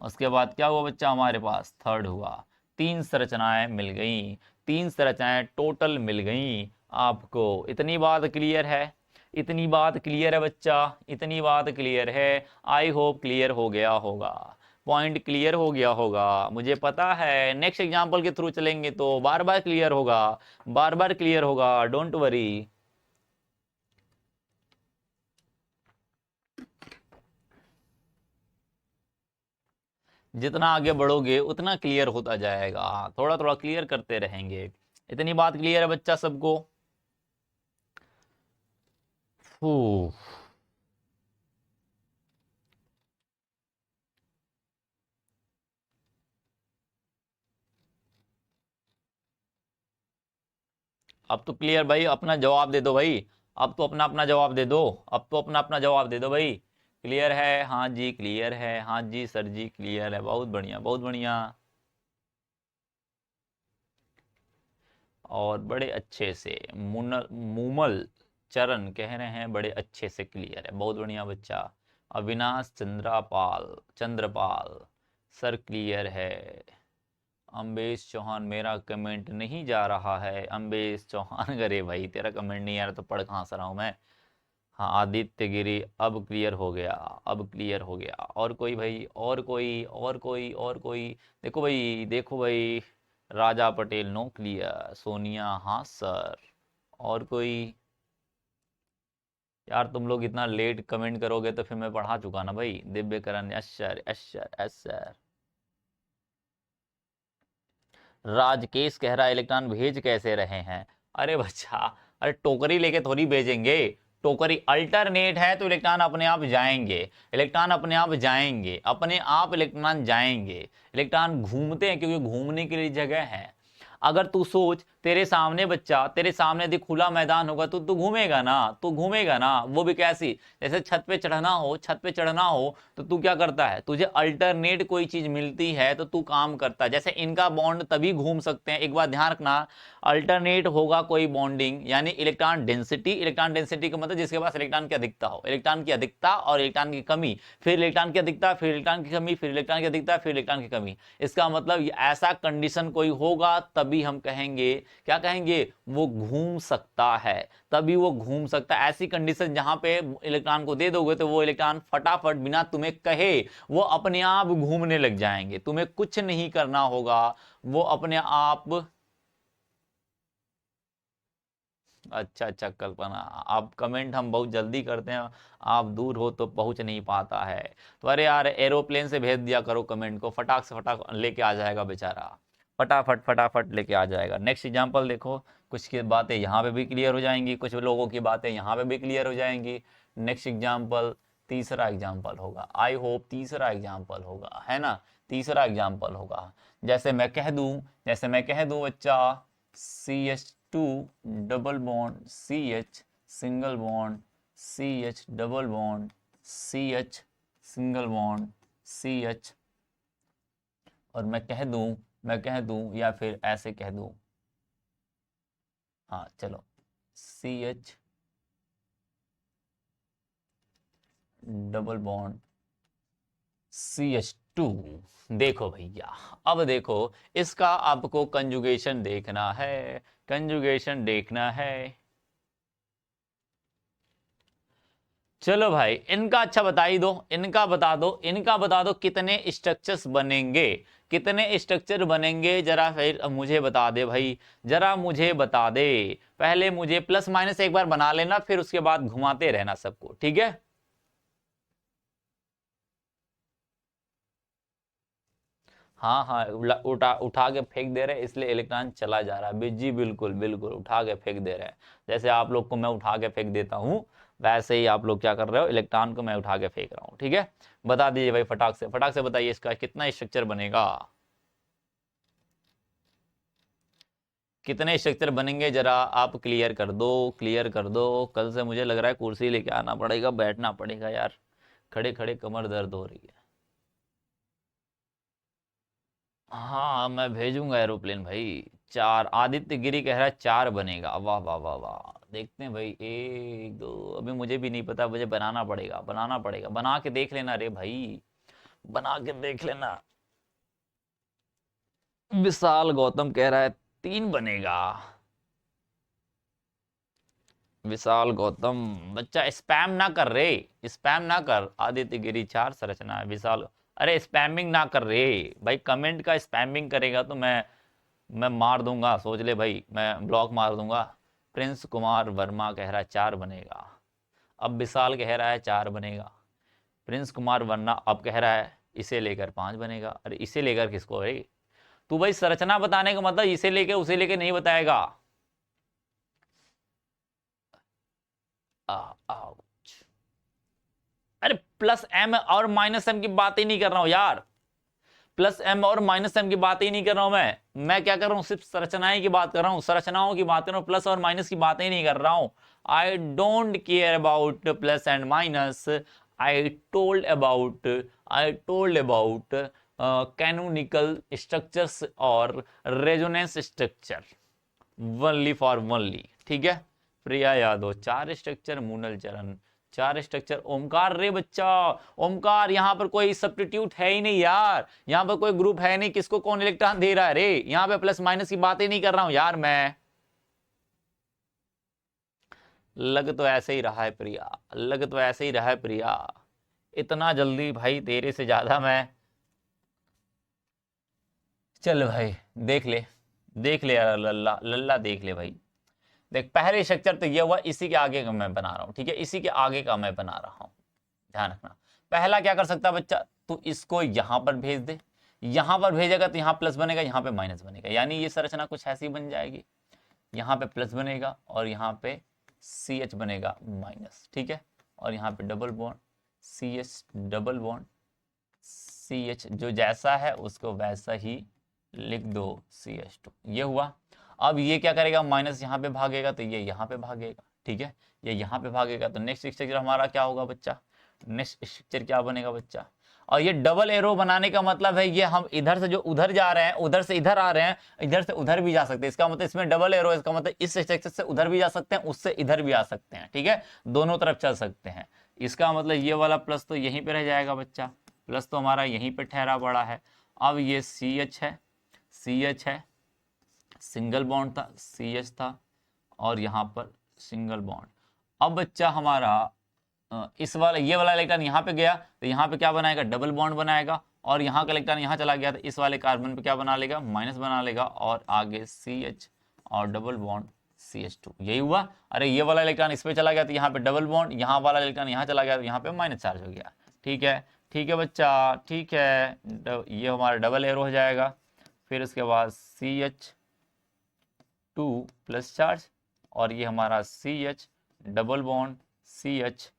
उसके बाद क्या हुआ बच्चा, हमारे पास थर्ड हुआ। 3 संरचनाएं मिल गई, 3 संरचनाएं टोटल मिल गई आपको। इतनी बात क्लियर है, इतनी बात क्लियर है बच्चा, इतनी बात क्लियर है। आई होप क्लियर हो गया होगा, पॉइंट क्लियर हो गया होगा, मुझे पता है। नेक्स्ट एग्जांपल के थ्रू चलेंगे तो बार बार क्लियर होगा, बार बार क्लियर होगा, डोंट वरी। जितना आगे बढ़ोगे उतना क्लियर होता जाएगा, थोड़ा थोड़ा क्लियर करते रहेंगे। इतनी बात क्लियर है बच्चा सबको। अब तो क्लियर भाई, अपना जवाब दे दो भाई, अब तो अपना अपना जवाब दे दो, अब तो अपना अपना जवाब दे दो भाई। क्लियर है, हाँ जी क्लियर है, हाँ जी सर जी क्लियर है, बहुत बढ़िया बहुत बढ़िया। और बड़े अच्छे से मूमल चरण कह रहे हैं बड़े अच्छे से क्लियर है, बहुत बढ़िया बच्चा। अविनाश चंद्रपाल सर क्लियर है। अम्बेश चौहान मेरा कमेंट नहीं जा रहा है। अम्बेश चौहान अरे भाई तेरा कमेंट नहीं आ रहा तो पढ़ कहाँ से रहा हूँ मैं। हाँ आदित्य गिरी अब क्लियर हो गया, अब क्लियर हो गया। और कोई भाई, और कोई देखो भाई राजा पटेल नो क्लियर, सोनिया हाँ सर। और कोई? यार तुम लोग इतना लेट कमेंट करोगे तो फिर मैं पढ़ा चुका ना भाई। Divyakaran yes sir, yes sir, yes sir. Rajkesh कह रहा है इलेक्ट्रॉन भेज कैसे रहे हैं? अरे बच्चा, अरे टोकरी लेके थोड़ी भेजेंगे। टोकरी अल्टरनेट है तो इलेक्ट्रॉन अपने आप जाएंगे, इलेक्ट्रॉन अपने आप जाएंगे, अपने आप इलेक्ट्रॉन जाएंगे। इलेक्ट्रॉन घूमते हैं क्योंकि घूमने के लिए जगह है। अगर तू सोच तेरे सामने बच्चा, तेरे सामने यदि खुला मैदान होगा तो तू घूमेगा ना, तू घूमेगा ना। वो भी कैसी, जैसे छत पे चढ़ना हो, छत पे चढ़ना हो तो तू क्या करता है, तुझे अल्टरनेट कोई चीज मिलती है तो तू काम करता है। जैसे इनका बॉन्ड तभी घूम सकते हैं, एक बार ध्यान रखना, अल्टरनेट होगा कोई बॉन्डिंग यानी इलेक्ट्रॉन डेंसिटी। इलेक्ट्रॉन डेंसिटी का मतलब जिसके पास इलेक्ट्रॉन की अधिकता हो, इलेक्ट्रॉन की अधिकता और इलेक्ट्रॉन की कमी, फिर इलेक्ट्रॉन की अधिकता, फिर इलेक्ट्रॉन की कमी, फिर इलेक्ट्रॉन की अधिकता, फिर इलेक्ट्रॉन की कमी। इसका मतलब ऐसा कंडीशन कोई होगा तभी हम कहेंगे, क्या कहेंगे, वो घूम सकता है, तभी वो घूम सकता है। ऐसी कंडीशन जहां पे इलेक्ट्रॉन को दे दोगे तो वो इलेक्ट्रॉन फटाफट बिना तुम्हें कहे वो अपने आप घूमने लग जाएंगे, तुम्हें कुछ नहीं करना होगा, वो अपने आप। अच्छा अच्छा कल्पना, आप कमेंट हम बहुत जल्दी करते हैं, आप दूर हो तो पहुंच नहीं पाता है। तो अरे यार एरोप्लेन से भेज दिया करो कमेंट को, फटाक से फटाक लेके आ जाएगा बेचारा, फटाफट फटाफट लेके आ जाएगा। नेक्स्ट एग्जांपल देखो, कुछ की बातें यहाँ पे भी क्लियर हो जाएंगी, कुछ लोगों की बातें यहाँ पे भी क्लियर हो जाएंगी। नेक्स्ट एग्जांपल, तीसरा एग्जांपल होगा, आई होप तीसरा एग्जांपल होगा, है ना, तीसरा एग्जांपल होगा। जैसे मैं कह दूं बच्चा, CH2 double bond CH single bond CH double bond CH single bond CH, और मैं कह दूं या फिर ऐसे कह दूं, हाँ चलो, CH डबल बॉन्ड CH2। देखो भैया, अब देखो इसका आपको कंजुगेशन देखना है, कंजुगेशन देखना है। चलो भाई इनका अच्छा बताई दो, इनका बता दो कितने स्ट्रक्चर्स बनेंगे, कितने स्ट्रक्चर बनेंगे जरा फिर मुझे बता दे भाई, जरा मुझे बता दे। पहले मुझे प्लस माइनस एक बार बना लेना, फिर उसके बाद घुमाते रहना सबको, ठीक है। हाँ हाँ उठा के फेंक दे रहे इसलिए इलेक्ट्रॉन चला जा रहा है जी, बिल्कुल बिल्कुल उठा के फेंक दे रहे हैं। जैसे आप लोग को मैं उठा के फेंक देता हूँ वैसे ही आप लोग क्या कर रहे हो, इलेक्ट्रॉन को मैं उठा के फेंक रहा हूँ, ठीक है। बता दीजिए भाई फटाक से बताइए इसका कितना स्ट्रक्चर बनेगा, कितने स्ट्रक्चर बनेंगे जरा आप क्लियर कर दो, क्लियर कर दो। कल से मुझे लग रहा है कुर्सी लेके आना पड़ेगा, बैठना पड़ेगा यार, खड़े खड़े कमर दर्द हो रही है। हाँ मैं भेजूंगा एरोप्लेन भाई। चार, आदित्य गिरी कह रहा है 4 बनेगा, वाह वाह वाह वाह। देखते हैं भाई, 1 2, अभी मुझे भी नहीं पता, मुझे बनाना पड़ेगा, बना के देख लेना रे भाई, बना के देख लेना। विशाल गौतम कह रहा है 3 बनेगा। विशाल गौतम बच्चा स्पैम ना कर रे, स्पैम ना कर। आदित्य गिरी 4 संरचना है, विशाल अरे स्पैमिंग ना कर रे भाई, कमेंट का स्पैमिंग करेगा तो मैं मार दूंगा, सोच ले भाई, मैं ब्लॉक मार दूंगा। प्रिंस कुमार वर्मा कह रहा है 4 बनेगा, अब विशाल कह रहा है 4 बनेगा, प्रिंस कुमार वर्मा अब कह रहा है इसे लेकर 5 बनेगा। अरे इसे लेकर किसको भाई, तू भाई संरचना बताने का मतलब इसे लेके उसे लेके नहीं बताएगा। आउच। अरे प्लस एम और माइनस एम की बात ही नहीं कर रहा हूं यार, प्लस एम और माइनस एम की बात ही नहीं कर रहा हूं मैं क्या कर रहा हूं, सिर्फ संरचनाएं की बात कर रहा हूं, संरचनाओं की बात कर रहा हूं, प्लस और माइनस की बात ही नहीं कर रहा हूं। I don't care about plus and minus, I told about canonical structures और resonance structure, only for only, ठीक है। प्रिया यादव, 4 स्ट्रक्चर मूनल चरण, 4 स्ट्रक्चर ओमकार। रे बच्चा ओमकार, यहां पर कोई सब्स्टिट्यूट है ही नहीं यार, यहां पर कोई ग्रुप है नहीं, किसको कौन इलेक्ट्रॉन दे रहा है रे, यहां पे प्लस माइनस की बातें नहीं कर रहा हूं यार मैं। लग तो ऐसे ही रहा है प्रिया, लग तो ऐसे ही रहा है प्रिया, इतना जल्दी भाई तेरे से ज्यादा मैं। चल भाई देख ले, देख ले यार, लल्ला लल्ला देख ले भाई। देख पहले स्ट्रक्चर तो ये हुआ, इसी के आगे का मैं बना रहा हूं, ठीक है, इसी के आगे का मैं बना रहा हूं, ध्यान रखना। पहला क्या कर सकता है बच्चा, तू इसको यहां पर भेज दे, यहां पर भेजेगा तो यहां प्लस बनेगा, यहां पे माइनस बनेगा, यानी ये संरचना कुछ ऐसी बन जाएगी, यहां पे प्लस बनेगा और यहां पे CH बनेगा माइनस, ठीक है, और यहाँ पे double bond CH, double bond CH, जो जैसा है उसको वैसा ही लिख दो CH2, ये हुआ। अब ये क्या करेगा, माइनस यहाँ पे भागेगा तो ये यहाँ पे भागेगा, ठीक है, ये यहाँ पे भागेगा, तो नेक्स्ट स्ट्रक्चर हमारा क्या होगा बच्चा, नेक्स्ट स्ट्रक्चर क्या बनेगा बच्चा। और ये डबल एरो बनाने का मतलब है ये हम इधर से जो उधर जा रहे हैं, उधर से इधर आ रहे हैं, इधर से उधर भी जा सकते हैं, इसका मतलब इसमें डबल एरो, इसका मतलब इस स्ट्रक्चर से उधर भी जा सकते हैं, उससे इधर भी आ सकते हैं, ठीक है, दोनों तरफ चल सकते हैं। इसका मतलब ये वाला प्लस तो यहीं पे रह जाएगा बच्चा, प्लस तो हमारा यहीं पे ठहरा पड़ा है। अब ये CH है, CH है, सिंगल बॉन्ड था, CH था, और यहाँ पर सिंगल बॉन्ड। अब बच्चा हमारा इस वाला, ये वाला इलेक्ट्रॉन यहाँ पे गया तो यहाँ पे क्या बनाएगा, डबल बॉन्ड बनाएगा, और यहाँ का इलेक्ट्रॉन यहाँ चला गया तो इस वाले कार्बन पे क्या बना लेगा, माइनस बना लेगा, और आगे CH और डबल बॉन्ड CH2, यही हुआ। अरे ये वाला इलेक्ट्रॉन इस पे चला गया तो यहाँ पे डबल बॉन्ड, यहाँ वाला इलेक्ट्रॉन यहाँ चला गया तो यहाँ पे माइनस चार्ज हो गया, ठीक है, ठीक है बच्चा, ठीक है, ये हमारा डबल एरो हो जाएगा। फिर उसके बाद CH2 प्लस चार्ज, और ये हमारा CH, डबल बॉन्ड CH,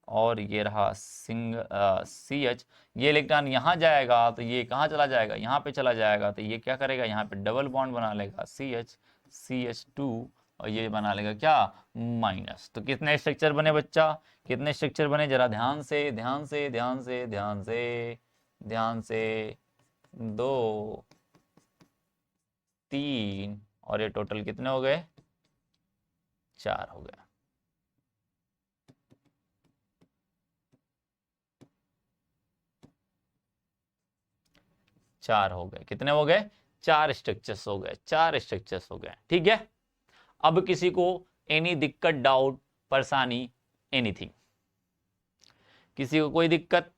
और ये रहा CH। ये इलेक्ट्रॉन यहाँ जाएगा तो ये कहाँ चला जाएगा, यहाँ पे चला जाएगा, तो ये क्या करेगा, यहाँ पे डबल बॉन्ड बना लेगा CH, CH2, और ये बना लेगा क्या, माइनस। तो कितने स्ट्रक्चर बने बच्चा, कितने स्ट्रक्चर बने, जरा ध्यान से ध्यान से ध्यान से ध्यान से ध्यान से, 2 3, और ये टोटल कितने हो गए, 4 हो गए। चार हो गए, कितने हो गए, 4 स्ट्रक्चर्स हो गए, 4 स्ट्रक्चर्स हो गए, ठीक है। अब किसी को एनी दिक्कत, डाउट, परेशानी, एनीथिंग, किसी को कोई दिक्कत,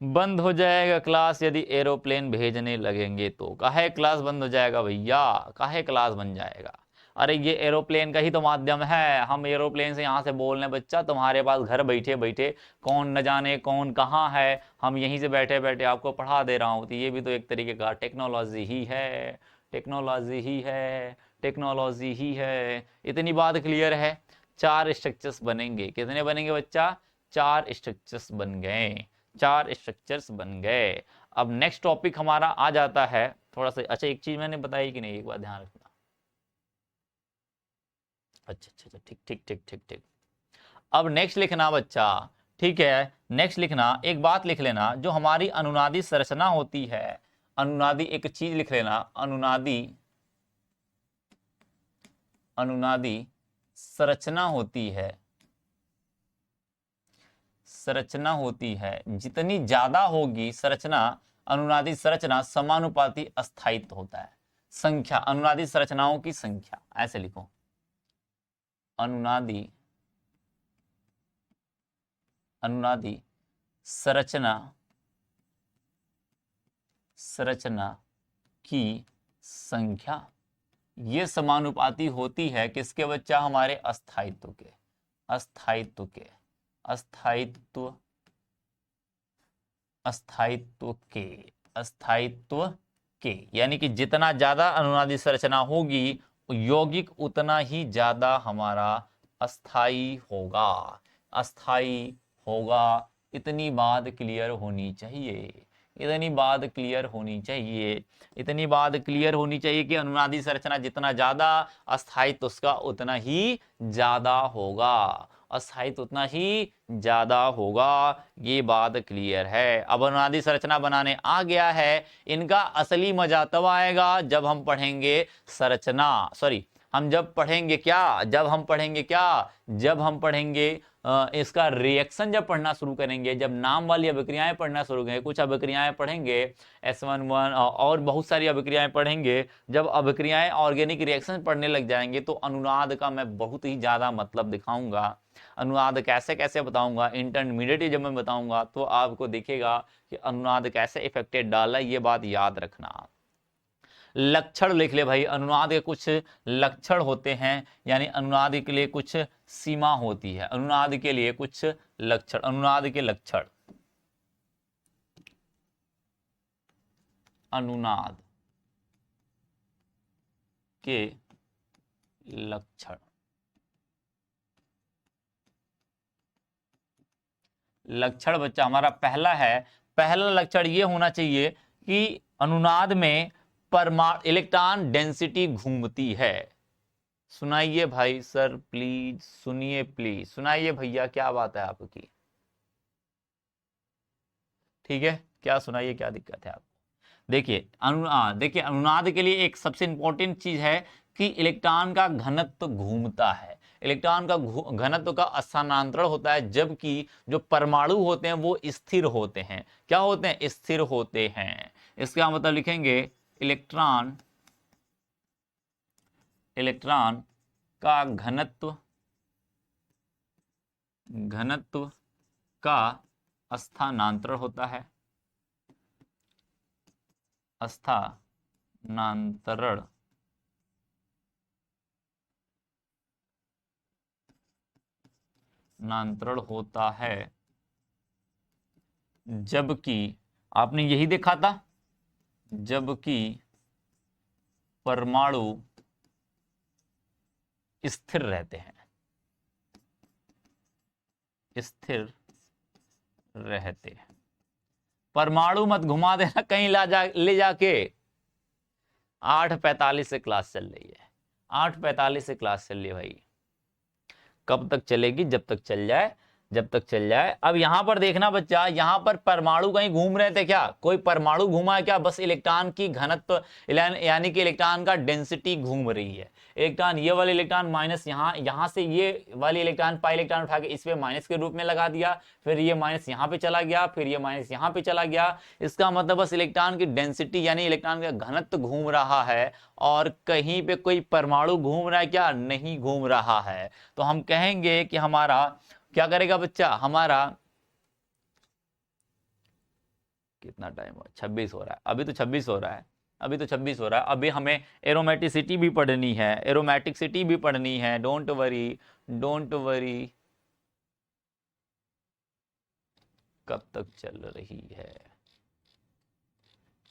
बंद हो जाएगा क्लास यदि एरोप्लेन भेजने लगेंगे तो। काहे क्लास बंद हो जाएगा भैया, काहे क्लास बन जाएगा, अरे ये एरोप्लेन का ही तो माध्यम है, हम एरोप्लेन से यहाँ से बोल रहे हैं बच्चा, तुम्हारे पास घर बैठे बैठे कौन न जाने कौन कहाँ है, हम यहीं से बैठे बैठे आपको पढ़ा दे रहा हूँ, तो ये भी तो एक तरीके का टेक्नोलॉजी ही है, टेक्नोलॉजी ही है, टेक्नोलॉजी ही है। इतनी बात क्लियर है। 4 स्ट्रक्चर्स बनेंगे, कितने बनेंगे बच्चा, 4 स्ट्रक्चर्स बन गए, 4 स्ट्रक्चर्स बन गए। अब नेक्स्ट टॉपिक हमारा आ जाता है थोड़ा सा, अच्छा एक चीज मैंने बताई कि नहीं, एक बार ध्यान रखना, अच्छा अच्छा अच्छा, ठीक ठीक ठीक ठीक ठीक। अब नेक्स्ट लिखना बच्चा, ठीक है, नेक्स्ट लिखना, एक बात लिख लेना, जो हमारी अनुनादी संरचना होती है, अनुनादी, एक चीज लिख लेना, अनुनादी, अनुनादी संरचना होती है, संरचना होती है, जितनी ज्यादा होगी संरचना, अनुनादी संरचना समानुपाती अस्थायित्व होता है, संख्या, अनुनादी संरचनाओं की संख्या, ऐसे लिखो, अनुनादी, अनुनादी संरचना, संरचना की संख्या ये समानुपाती होती है किसके बच्चा, हमारे अस्थायित्व के, अस्थायित्व के, अस्थायित्व, अस्थायित्व के, अस्थायित्व के, यानी कि जितना ज्यादा अनुनादी संरचना होगी यौगिक उतना ही ज्यादा हमारा अस्थाई होगा, अस्थाई होगा। इतनी बात क्लियर होनी चाहिए, इतनी बात क्लियर होनी चाहिए, इतनी बात क्लियर होनी चाहिए कि अनुनादी संरचना जितना ज्यादा अस्थायित्व उसका उतना ही ज्यादा होगा। स्थायित्व उतना ही ज्यादा होगा। ये बात क्लियर है। अब अनुनादी संरचना बनाने आ गया है। इनका असली मजा तब आएगा जब हम पढ़ेंगे संरचना, सॉरी हम जब पढ़ेंगे क्या, जब हम पढ़ेंगे क्या, जब हम पढ़ेंगे इसका रिएक्शन जब पढ़ना शुरू करेंगे, जब नाम वाली अभिक्रियाएं पढ़ना शुरू करेंगे, कुछ अभिक्रियाएं पढ़ेंगे S11 और बहुत सारी अभिक्रियाएं पढ़ेंगे। जब अभिक्रियाएं ऑर्गेनिक रिएक्शन पढ़ने लग जाएंगे तो अनुनाद का मैं बहुत ही ज्यादा मतलब दिखाऊंगा। अनुनाद कैसे कैसे बताऊंगा, इंटरमीडिएट जब मैं बताऊंगा तो आपको दिखेगा कि अनुनाद कैसे इफेक्टेड डाला। ये बात याद रखना। लक्षण लिख ले भाई। अनुनाद के कुछ लक्षण होते हैं, यानी अनुनाद के लिए कुछ सीमा होती है। अनुनाद के लिए कुछ लक्षण, अनुनाद के लक्षण, अनुनाद के लक्षण। लक्षण बच्चा हमारा पहला है, पहला लक्षण ये होना चाहिए कि अनुनाद में परमाणु इलेक्ट्रॉन डेंसिटी घूमती है। सुनाइए भाई सर प्लीज, सुनिए प्लीज, सुनाइए भैया, क्या बात है आपकी? ठीक है, क्या सुनाइए, क्या दिक्कत है आपको? देखिए देखिए अनुनाद के लिए एक सबसे इंपॉर्टेंट चीज है कि इलेक्ट्रॉन का घनत्व घूमता है। इलेक्ट्रॉन का घनत्व का स्थानांतरण होता है, जबकि जो परमाणु होते हैं वो स्थिर होते हैं। क्या होते हैं? स्थिर होते हैं। इसका मतलब लिखेंगे इलेक्ट्रॉन का घनत्व का स्थानांतरण होता है। स्थानांतरण होता है, जबकि आपने यही देखा था, जबकि परमाणु स्थिर रहते हैं, स्थिर रहते हैं। परमाणु मत घुमा देना कहीं ले जाके। 8:45 से क्लास चल रही है, 8:45 से क्लास चल रही है भाई। कब तक चलेगी? जब तक चल जाए, जब तक चल जाए। अब यहां पर देखना बच्चा, यहां पर परमाणु कहीं घूम रहे थे क्या? कोई परमाणु घूमा है क्या? बस इलेक्ट्रॉन की घनत्व यानी कि इलेक्ट्रॉन का डेंसिटी घूम रही है। इलेक्ट्रॉन, ये वाले इलेक्ट्रॉन माइनस यहां से ये वाली इलेक्ट्रॉन पाई इलेक्ट्रॉन उठा के इस पे माइनस के रूप में लगा दिया, फिर ये माइनस यहां पे चला गया, फिर ये माइनस यहां पे चला गया। इसका मतलब बस इलेक्ट्रॉन की डेंसिटी यानी इलेक्ट्रॉन का घनत्व घूम रहा है, और कहीं पे कोई परमाणु घूम रहा है क्या? नहीं घूम रहा है। तो हम कहेंगे कि हमारा क्या करेगा बच्चा, हमारा कितना टाइम हुआ? 26 हो रहा है, अभी तो 26 हो रहा है, अभी तो 26 हो रहा है। अभी हमें एरोमेटिसिटी भी पढ़नी है, एरोमेटिसिटी भी पढ़नी है। Don't worry, don't worry. कब तक चल रही है?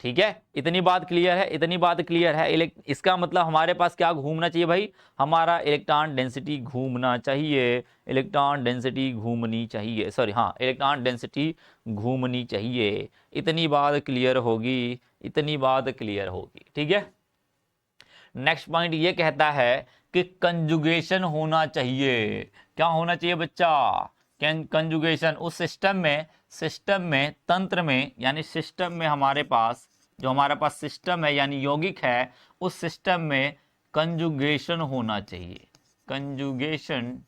ठीक है, इतनी बात क्लियर है, इतनी बात क्लियर है। इसका मतलब हमारे पास क्या घूमना चाहिए भाई? हमारा इलेक्ट्रॉन डेंसिटी घूमना चाहिए, इलेक्ट्रॉन डेंसिटी घूमनी चाहिए, सॉरी हाँ, इलेक्ट्रॉन डेंसिटी घूमनी चाहिए। इतनी बात क्लियर होगी, इतनी बात क्लियर होगी। ठीक है, नेक्स्ट पॉइंट ये कहता है कि कंजुगेशन होना चाहिए। क्या होना चाहिए बच्चा? कंजुगेशन। उस सिस्टम में तंत्र में, यानी सिस्टम में हमारे पास जो हमारे पास सिस्टम है यानी यौगिक है, उस सिस्टम में कंजुगेशन होना चाहिए, कंजुगेशन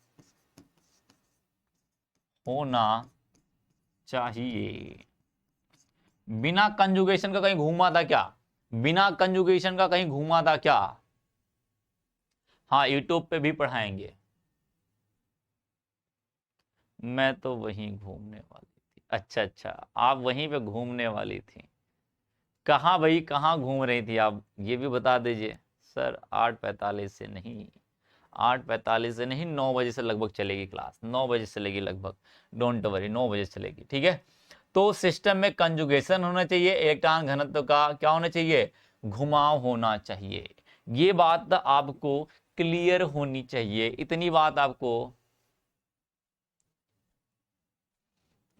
होना चाहिए। बिना कंजुगेशन का कहीं घूमा था क्या? बिना कंजुगेशन का कहीं घूमा था क्या? हाँ, यूट्यूब पे भी पढ़ाएंगे। मैं तो वहीं घूमने वाली थी। अच्छा अच्छा, आप वहीं पे घूमने वाली थी। कहाँ भाई, कहाँ घूम रही थी आप? ये भी बता दीजिए। सर 8:45 से नहीं, 8:45 से नहीं, 9 बजे से लगभग चलेगी क्लास, 9 बजे चलेगी लगभग। डोंट वरी, 9 बजे चलेगी। ठीक है, तो सिस्टम में कंजुगेशन होना चाहिए, इलेक्ट्रॉन घनत्व का क्या होना चाहिए? घुमाव होना चाहिए। ये बात आपको क्लियर होनी चाहिए, इतनी बात आपको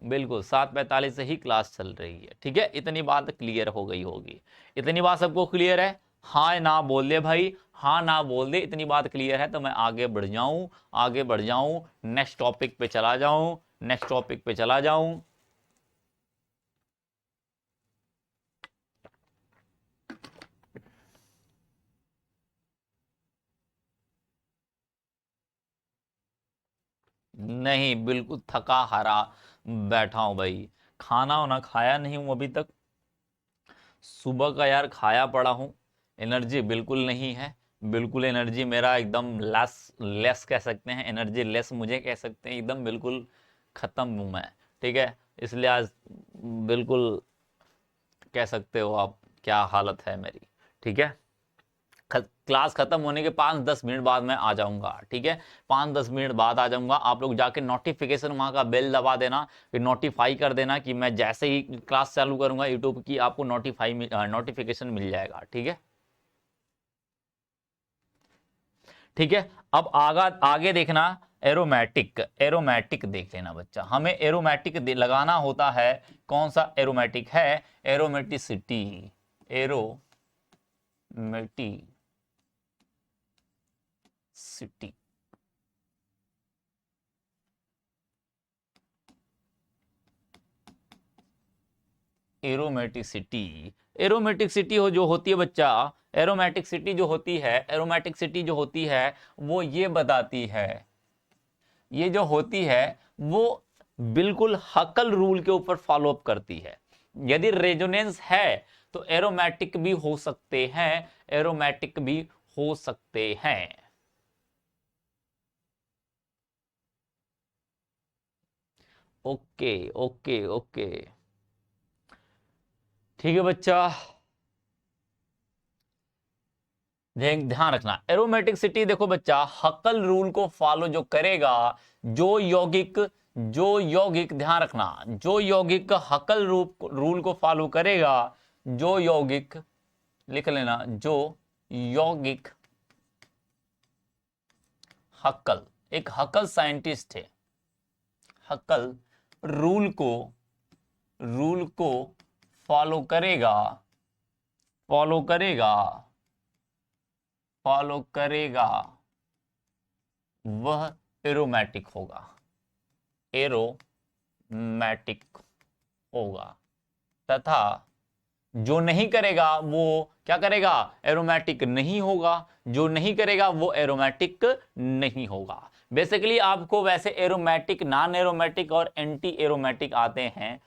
बिल्कुल 7:45 से ही क्लास चल रही है। ठीक है, इतनी बात क्लियर हो गई होगी। इतनी बात सबको क्लियर है? हाँ ना बोल दे भाई, हाँ ना बोल दे, इतनी बात क्लियर है तो मैं आगे बढ़ जाऊं, आगे बढ़ जाऊं, नेक्स्ट टॉपिक पे चला जाऊं, नेक्स्ट टॉपिक पे चला जाऊं। नहीं, बिल्कुल थका हारा बैठा हूं भाई, खाना वाना खाया नहीं हूं अभी तक, सुबह का यार खाया पड़ा हूं, एनर्जी बिल्कुल नहीं है, बिल्कुल एनर्जी मेरा एकदम लेस, लेस कह सकते हैं, एनर्जी लेस मुझे कह सकते हैं, एकदम बिल्कुल खत्म हूं मैं। ठीक है, इसलिए आज बिल्कुल कह सकते हो आप क्या हालत है मेरी। ठीक है, क्लास खत्म होने के 5-10 मिनट बाद मैं आ जाऊंगा। ठीक है, 5-10 मिनट बाद आ जाऊंगा, आप लोग जाके नोटिफिकेशन वहां का बेल दबा देना, फिर नोटिफाई कर देना कि मैं जैसे ही क्लास चालू करूंगा यूट्यूब की, आपको नोटिफिकेशन मिल जाएगा। ठीक है, ठीक है। अब आगे देखना, एरोमेटिक, एरोमेटिक देख लेना बच्चा, हमें एरोमेटिक लगाना होता है। कौन सा एरोमेटिक है? Aromaticity, aromaticity. एरोमेटिसिटी, एरोमेटिसिटी हो जो होती है बच्चा, एरोमेटिसिटी जो होती है, एरोमेटिसिटी जो होती है वो ये बताती है, ये जो होती है वो बिल्कुल हकल रूल के ऊपर फॉलो अप करती है। यदि रेजोनेंस है तो एरोमेटिक भी हो सकते हैं, एरोमेटिक भी हो सकते हैं। ओके ओके ओके, ठीक है बच्चा, ध्यान रखना, एरोमेटिसिटी देखो बच्चा, हकल रूल को फॉलो जो करेगा, जो यौगिक, जो यौगिक, ध्यान रखना, जो यौगिक हकल रूल को फॉलो करेगा, जो यौगिक, लिख लेना, जो यौगिक हकल, एक हकल साइंटिस्ट है, हकल रूल को फॉलो करेगा, फॉलो करेगा, फॉलो करेगा, वह एरोमेटिक होगा, एरोमेटिक होगा। तथा जो नहीं करेगा वो क्या करेगा? एरोमेटिक नहीं होगा, जो नहीं करेगा वो एरोमेटिक नहीं होगा। बेसिकली आपको वैसे एरोमेटिक, नॉन एरोमेटिक और एंटी एरोमेटिक आते हैं।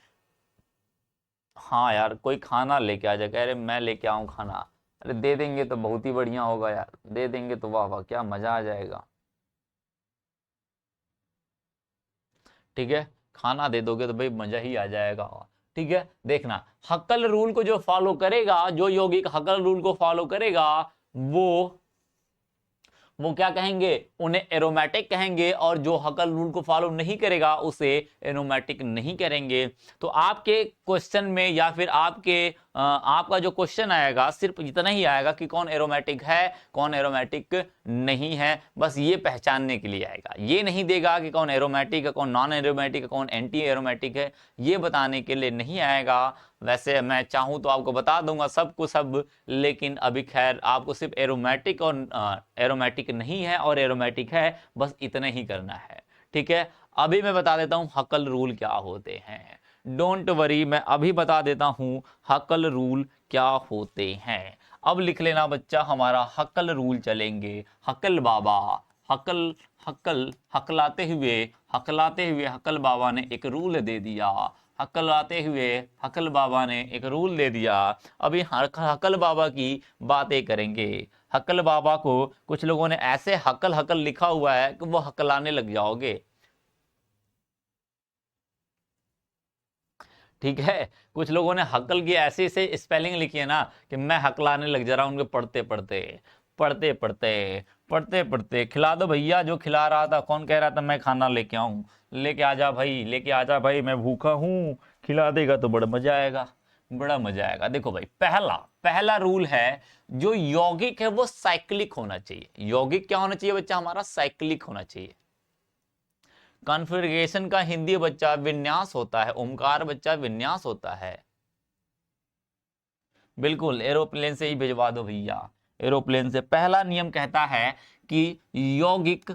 हाँ यार, कोई खाना लेके आ जाए, कह रहे मैं लेके आऊं खाना, अरे दे देंगे तो बहुत ही बढ़िया होगा यार, दे देंगे तो वाह वाह क्या मजा आ जाएगा। ठीक है, खाना दे दोगे तो भाई मजा ही आ जाएगा। ठीक है, देखना, हक्कल रूल को जो फॉलो करेगा, जो यौगिक हक्कल रूल को फॉलो करेगा, वो वो क्या कहेंगे? उन्हें एरोमेटिक कहेंगे, और जो हकल रूल को फॉलो नहीं करेगा उसे एरोमेटिक नहीं करेंगे। तो आपके क्वेश्चन में या फिर आपका जो क्वेश्चन आएगा सिर्फ इतना ही आएगा कि कौन एरोमेटिक है, कौन एरोमेटिक नहीं है, बस ये पहचानने के लिए आएगा। ये नहीं देगा कि कौन एरोमेटिक है, कौन नॉन एरोमेटिक है, कौन एंटी एरोमेटिक है, ये बताने के लिए नहीं आएगा। वैसे मैं चाहूं तो आपको बता दूंगा सब को सब, लेकिन अभी खैर आपको सिर्फ एरोमेटिक और एरोमेटिक नहीं है और एरोमेटिक है, बस इतना ही करना है। ठीक है, अभी मैं बता देता हूं हकल रूल क्या होते हैं। डोंट वरी, मैं अभी बता देता हूं हकल रूल क्या होते हैं। अब लिख लेना बच्चा, हमारा हकल रूल चलेंगे। हकल बाबा, हकल हकल हकलाते हुए हकल बाबा ने एक रूल दे दिया, हकलाते हुए हकल बाबा ने एक रूल दे दिया। अभी हकल बाबा की बातें करेंगे। हकल बाबा को कुछ लोगों ने ऐसे हकल हकल लिखा हुआ है कि वो हकलाने लग जाओगे। ठीक है, कुछ लोगों ने हकल की ऐसे ऐसे स्पेलिंग लिखी है ना कि मैं हकलाने लग जा रहा हूं उनके पढ़ते पढ़ते, पढ़ते पढ़ते, पढ़ते पढ़ते। खिला दो भैया, जो खिला रहा था, कौन कह रहा था मैं खाना लेके आऊं, लेके आ जा भाई, लेके आ जा भाई, मैं भूखा हूं, खिला देगा तो बड़ा मजा आएगा, बड़ा मजा आएगा। देखो भाई, पहला पहला रूल है, जो यौगिक है वो साइक्लिक होना चाहिए। यौगिक क्या होना चाहिए बच्चा? हमारा साइक्लिक होना चाहिए। कॉन्फ़िगरेशन का हिंदी बच्चा विन्यास होता है, ओमकार बच्चा विन्यास होता है। बिल्कुल, एरोप्लेन से ही भिजवा दो भैया, एरोप्लेन से। पहला नियम कहता है कि यौगिक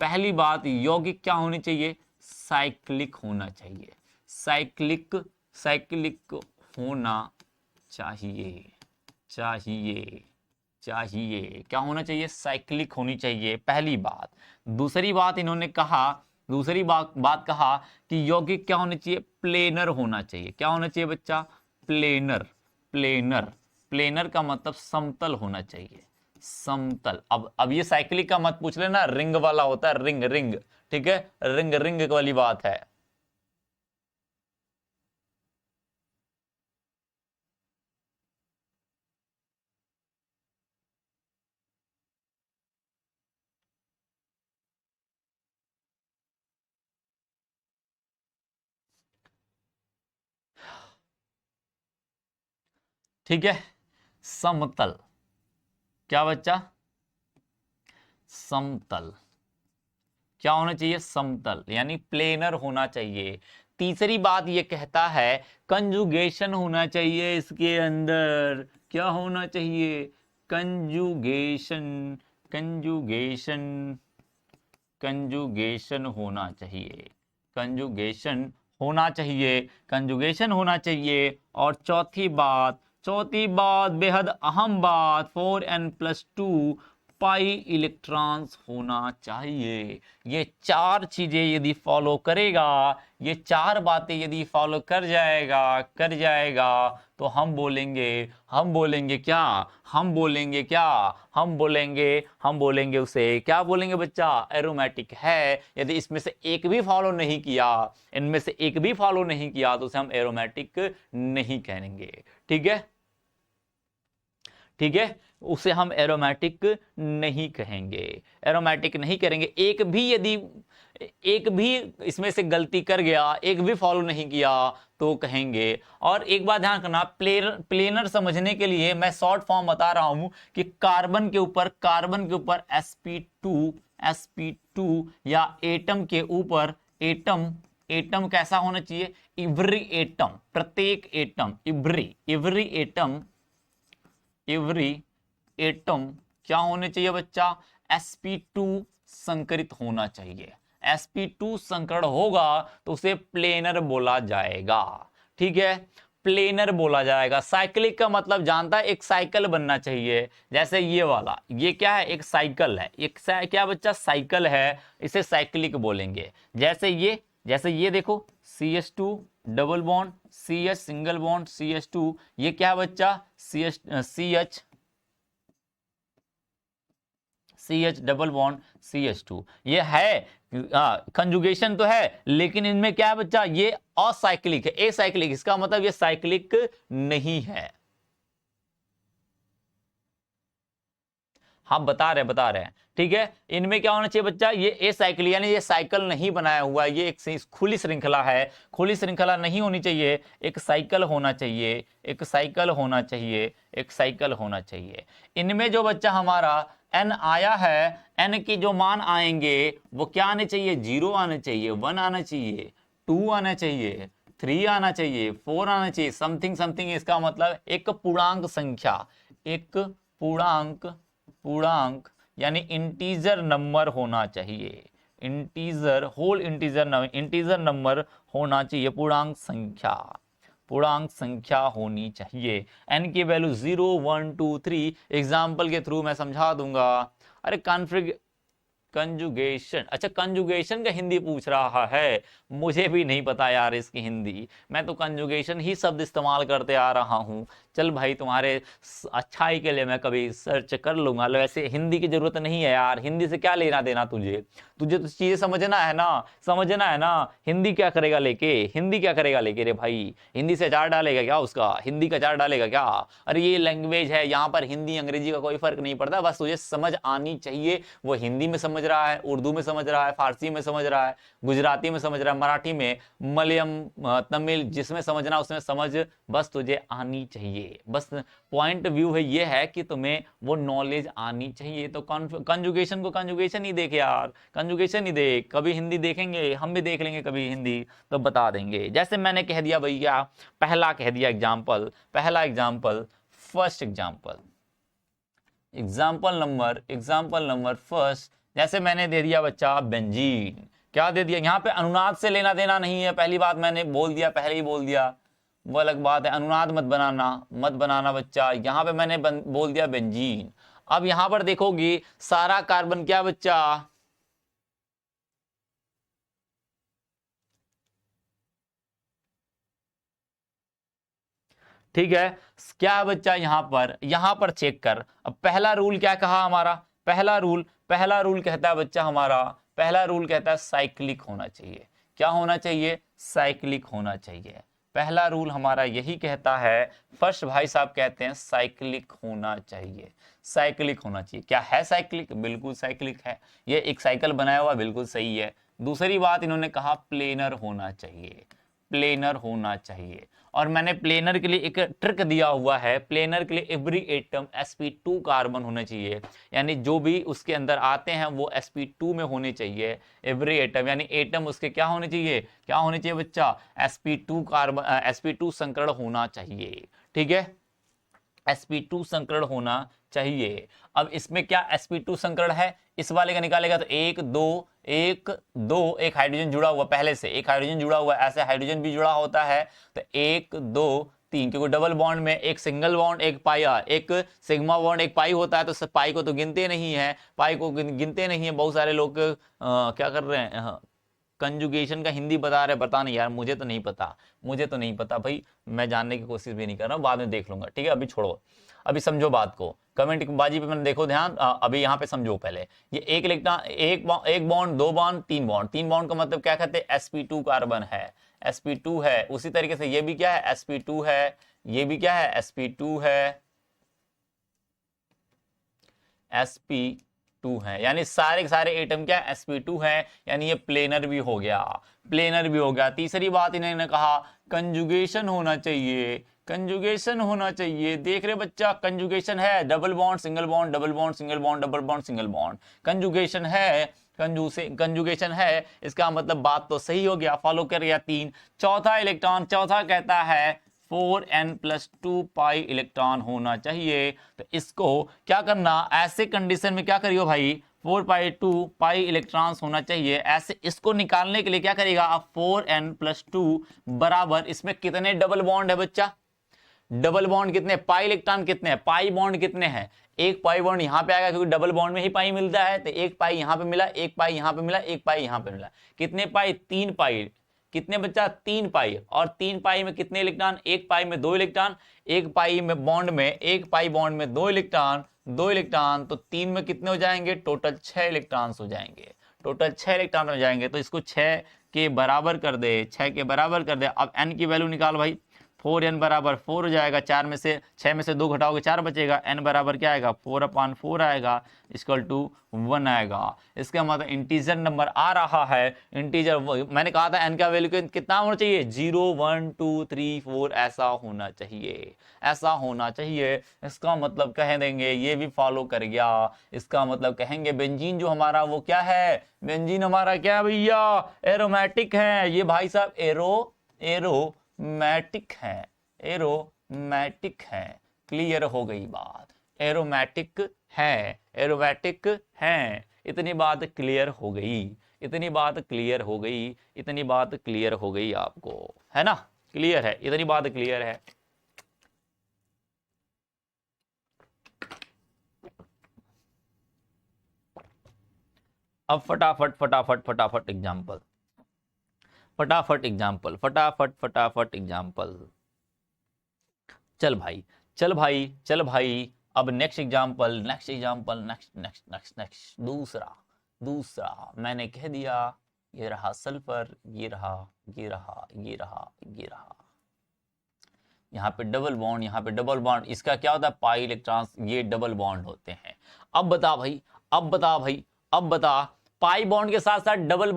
पहली बात, यौगिक क्या होनी चाहिए? साइक्लिक होना चाहिए। साइक्लिक होना चाहिए। क्या होना चाहिए? साइक्लिक होनी चाहिए, पहली बात। दूसरी बात इन्होंने कहा, दूसरी बात कहा कि यौगिक क्या होना चाहिए? प्लेनर होना चाहिए। क्या होना चाहिए बच्चा? प्लेनर का मतलब समतल होना चाहिए, समतल। अब ये साइक्लिक का मत पूछ लेना, रिंग वाला होता है, रिंग। ठीक है, रिंग वाली बात है। ठीक है, समतल। क्या बच्चा? समतल। क्या होना चाहिए? समतल, यानी प्लेनर होना चाहिए। तीसरी बात ये कहता है कंजुगेशन होना चाहिए इसके अंदर। क्या होना चाहिए? कंजुगेशन होना चाहिए। कंजुगेशन होना चाहिए। और चौथी बात बेहद अहम बात, 4n+2 पाई इलेक्ट्रॉन्स होना चाहिए। ये चार चीजें यदि फॉलो करेगा, ये चार बातें यदि फॉलो कर जाएगा तो हम बोलेंगे क्या? हम बोलेंगे उसे क्या बोलेंगे बच्चा? एरोमेटिक है। यदि इसमें से एक भी फॉलो नहीं किया, इनमें से एक भी फॉलो नहीं किया तो उसे हम एरोमेटिक नहीं कहेंगे। ठीक है, उसे हम एरोमेटिक नहीं करेंगे। एक भी इसमें से गलती कर गया, एक भी फॉलो नहीं किया तो कहेंगे। और एक बात ध्यान रखना, प्लेनर समझने के लिए मैं शॉर्ट फॉर्म बता रहा हूं कि कार्बन के ऊपर sp2 या एटम के ऊपर एटम कैसा होना चाहिए? इवरी एटम, प्रत्येक एटम, एवरी एटम क्या होने चाहिए बच्चा? sp2 संकरित होना चाहिए। sp2 संकरण होगा तो उसे प्लेनर बोला जाएगा। ठीक है, प्लेनर बोला जाएगा। साइक्लिक का मतलब जानता है, एक साइकिल बनना चाहिए। जैसे ये वाला, ये क्या है? एक साइकिल है। क्या बच्चा? साइकिल है, इसे साइक्लिक बोलेंगे। जैसे ये देखो, CH2 double bond, CH single bond, CH2, ये क्या है बच्चा? CH डबल बॉन्ड CH2, ये है कंजुगेशन तो है, लेकिन इनमें क्या है बच्चा? ये असाइक्लिक है, एसाइक्लिक। इसका मतलब ये साइक्लिक नहीं है। हाँ, बता रहे हैं। ठीक है, इनमें क्या होना चाहिए बच्चा? ये एसाइकिल, यानी ये साइकिल नहीं बनाया हुआ, ये एक खुली श्रृंखला है। खुली श्रृंखला नहीं होनी चाहिए, एक साइकिल होना चाहिए। इनमें जो बच्चा हमारा n आया है, n के जो मान आएंगे वो क्या आने चाहिए? 0 आने चाहिए, 1 आना चाहिए, 2 आना चाहिए, 3 आना चाहिए, 4 आना चाहिए, समथिंग। इसका मतलब एक पूर्णांक संख्या, एक पूर्णांक यानी इंटीजर नंबर होना चाहिए। इंटीजर नंबर होना चाहिए, पूर्णांक संख्या होनी चाहिए। n की वैल्यू 0 1 2 3 एग्जाम्पल के थ्रू मैं समझा दूंगा। अरे कंजुगेशन, अच्छा कंजुगेशन का हिंदी पूछ रहा है, मुझे भी नहीं पता यार इसकी हिंदी। मैं तो कंजुगेशन ही शब्द इस्तेमाल करते आ रहा हूं। चल भाई, तुम्हारे अच्छाई के लिए मैं कभी सर्च कर लूंगा। वैसे हिंदी की जरूरत नहीं है यार, हिंदी से क्या लेना देना तुझे तो चीजें समझना है ना। हिंदी क्या करेगा लेके रे भाई? हिंदी से अचार डालेगा क्या उसका? हिंदी का अचार डालेगा क्या? अरे ये लैंग्वेज है, यहाँ पर हिंदी अंग्रेजी का कोई फर्क नहीं पड़ता, बस तुझे समझ आनी चाहिए। वो हिंदी में समझ रहा है, उर्दू में समझ रहा है, फारसी में समझ रहा है, गुजराती में समझ रहा है, मराठी में, मलयालम, तमिल, जिसमें समझना उसमें समझ, बस तुझे आनी चाहिए। बस पॉइंट व्यू है, ये है कि तुम्हें वो नॉलेज आनी चाहिए। तो कंजुगेशन को कंजुगेशन ही देख यार, कंजुगेशन ही देख। कभी हिंदी देखेंगे, हम भी देख लेंगे कभी हिंदी, तो बता देंगे। जैसे मैंने कह दिया भैया, पहला example, first example, example number first, जैसे मैंने दे दिया बच्चा बेंजीन, क्या दे दिया यहाँ पे, अनुनाद से लेना देना नहीं है, पहली बात मैंने बोल दिया, पहले ही बोल दिया, वो अलग बात है, अनुनाद मत बनाना बच्चा। यहाँ पे मैंने बोल दिया बेंजीन। अब यहाँ पर देखोगी सारा कार्बन क्या बच्चा, ठीक है, क्या बच्चा, यहां पर चेक कर। अब पहला रूल क्या कहा हमारा, पहला रूल कहता है बच्चा हमारा, पहला रूल कहता है साइक्लिक होना चाहिए। क्या होना चाहिए, साइक्लिक होना चाहिए। पहला रूल हमारा यही कहता है, फर्स्ट भाई साहब कहते हैं साइक्लिक होना चाहिए, साइक्लिक होना चाहिए। क्या है साइक्लिक, बिल्कुल साइक्लिक है, ये एक साइकिल बनाया हुआ, बिल्कुल सही है। दूसरी बात इन्होंने कहा प्लेनर होना चाहिए, प्लेनर होना चाहिए। और मैंने प्लेनर के लिए एक ट्रिक दिया हुआ है, प्लेनर के लिए एवरी एटम sp2 कार्बन होना चाहिए, यानी जो भी उसके अंदर आते हैं वो sp2 में होने चाहिए, एवरी एटम, यानी एटम उसके क्या होने चाहिए, क्या होने चाहिए बच्चा, sp2 कार्बन, sp2 संकरण होना चाहिए, ठीक है, sp2 संकरण होना चाहिए। अब इसमें क्या sp2 संकरण है, इस वाले का निकालेगा तो एक दो एक हाइड्रोजन जुड़ा हुआ, पहले से एक हाइड्रोजन जुड़ा हुआ, ऐसे हाइड्रोजन भी जुड़ा होता है तो 1 2 3, क्योंकि डबल बॉन्ड में एक सिंगल बॉन्ड एक पाई, एक सिग्मा बॉन्ड एक पाई होता है, तो पाई को तो गिनते नहीं है, पाई को गिनते नहीं है। बहुत सारे लोग क्या कर रहे हैं, कंजुगेशन का हिंदी बता रहे, पता नहीं यार, मुझे तो नहीं पता भाई, मैं जानने की कोशिश भी नहीं कर रहा हूँ, बाद में देख लूंगा, ठीक है, अभी छोड़ो, अभी समझो बात को, कमेंट बाजी पे मैंने देखो ध्यान, अभी यहाँ पे समझो पहले। ये एक इलेक्ट्रॉन, एक बॉन्ड, दो बॉन्ड, तीन बॉन्ड का मतलब क्या कहते हैं, sp2 कार्बन है, sp2 है। उसी तरीके से ये भी क्या है, sp2 है, ये भी क्या है, sp2 है, sp2 है, यानी सारे के सारे एटम क्या sp2 है, यानी ये प्लेनर भी हो गया, तीसरी बात इन्होंने कहा कंजुगेशन होना चाहिए, कंजुगेशन होना चाहिए। देख रहे बच्चा, कंजुगेशन है, double bond single bond, double bond single bond, double bond single bond, conjugation है, कंजुगेशन है, इसका मतलब बात तो सही हो गया, फॉलो कर गया। 3 चौथा इलेक्ट्रॉन, चौथा कहता है 4n+2 पाई इलेक्ट्रॉन होना चाहिए। तो इसको क्या करना, ऐसे कंडीशन में क्या करियो भाई, 4 पाई इलेक्ट्रॉन्स होना चाहिए, ऐसे इसको निकालने के लिए क्या करेगा आप, 4n+2 बराबर, इसमें कितने डबल बॉन्ड है बच्चा, डबल बॉन्ड कितने, पाई इलेक्ट्रॉन कितने हैं, पाई बॉन्ड कितने हैं, एक पाई बॉन्ड यहां पे आएगा, क्योंकि डबल बॉन्ड में ही पाई मिलता है, तो एक पाई यहां पे मिला, एक पाई यहां पे मिला, एक पाई यहां पे मिला, कितने पाई, 3 पाई, कितने बच्चा, 3 पाई। और 3 पाई में कितने इलेक्ट्रॉन, एक पाई में 2 इलेक्ट्रॉन, एक पाई में बॉन्ड में, एक पाई बॉन्ड में 2 इलेक्ट्रॉन, तो 3 में कितने हो जाएंगे, टोटल 6 इलेक्ट्रॉन हो जाएंगे, टोटल 6 इलेक्ट्रॉन हो जाएंगे। तो इसको 6 के बराबर कर दे, 6 के बराबर कर दे। अब n की वैल्यू निकाल भाई, 4n बराबर 4 हो जाएगा, 4 में से 6 में से 2 घटाओगे 4 बचेगा, n बराबर क्या आएगा, 4/4 आएगा, इक्वल टू 1 आएगा। इसका मतलब इंटीजर नंबर आ रहा है, इंटीजर, मैंने कहा था n का वैल्यू कितना होना चाहिए, 0 1 2 3 4 ऐसा होना चाहिए, ऐसा होना चाहिए। इसका मतलब कह देंगे, ये भी फॉलो कर गया, इसका मतलब कहेंगे बेंजीन जो हमारा वो क्या है, बेंजीन हमारा क्या भैया, एरोमेटिक है, ये भाई साहब एरोमेटिक है, क्लियर हो गई बात, एरोमेटिक है, इतनी बात क्लियर हो गई, इतनी बात क्लियर हो गई आपको, है ना, क्लियर है, इतनी बात क्लियर है। अब फटाफट एग्जाम्पल, चल भाई, अब नेक्स्ट एग्जाम्पल, दूसरा मैंने कह दिया, ये रहा सल्फर, ये रहा, यहाँ पे डबल बॉन्ड, इसका क्या होता है, पाई इलेक्ट्रॉन्स, ये डबल बॉन्ड होते हैं। अब बता, पाई बॉन्ड के साथ साथ डबल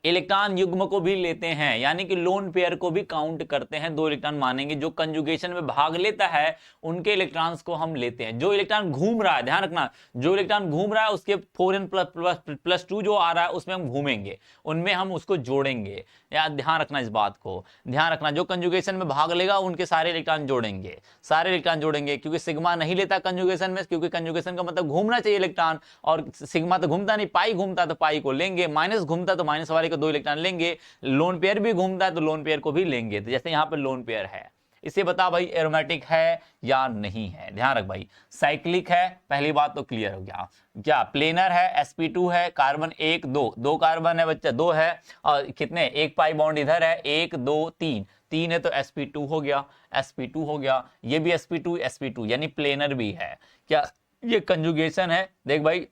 इलेक्ट्रॉन युग्म को भी लेते हैं, यानी कि लोन पेयर को भी काउंट करते हैं, 2 इलेक्ट्रॉन मानेंगे। जो कंजुगेशन में भाग लेता है उनके इलेक्ट्रॉन्स को हम लेते हैं। जो इलेक्ट्रॉन घूम रहा है, ध्यान रखना, जो इलेक्ट्रॉन घूम रहा है उसके 4n+2 जो आ रहा है उसमें हम घूमेंगे, उनमें हम उसको जोड़ेंगे। या ध्यान रखना, इस बात को ध्यान रखना, जो कंजुगेशन में भाग लेगा उनके सारे इलेक्ट्रॉन जोड़ेंगे, सारे इलेक्ट्रॉन जोड़ेंगे, क्योंकि सिग्मा नहीं लेता कंजुगेशन में, क्योंकि कंजुगेशन का मतलब घूमना चाहिए इलेक्ट्रॉन, और सिग्मा तो घूमता नहीं, पाई घूमता तो पाई को लेंगे, माइनस घूमता तो माइनस वाले को 2 इलेक्ट्रॉन लेंगे, लोन पेयर भी घूमता है तो लोन पेयर को भी लेंगे। तो जैसे यहां पर लोन पेयर है, इसे बता भाई एरोमेटिक है या नहीं है। ध्यान रख भाई, साइक्लिक है, पहली बात तो क्लियर हो गया। क्या प्लेनर है, sp2 है, कार्बन 1 2 कार्बन है बच्चा, 2 है, और कितने, एक पाई बॉन्ड इधर है, 1 2 3 है तो sp2 हो गया, sp2 हो गया, ये भी sp2 यानी प्लेनर भी है। क्या ये कंजुगेशन है, देख भाई,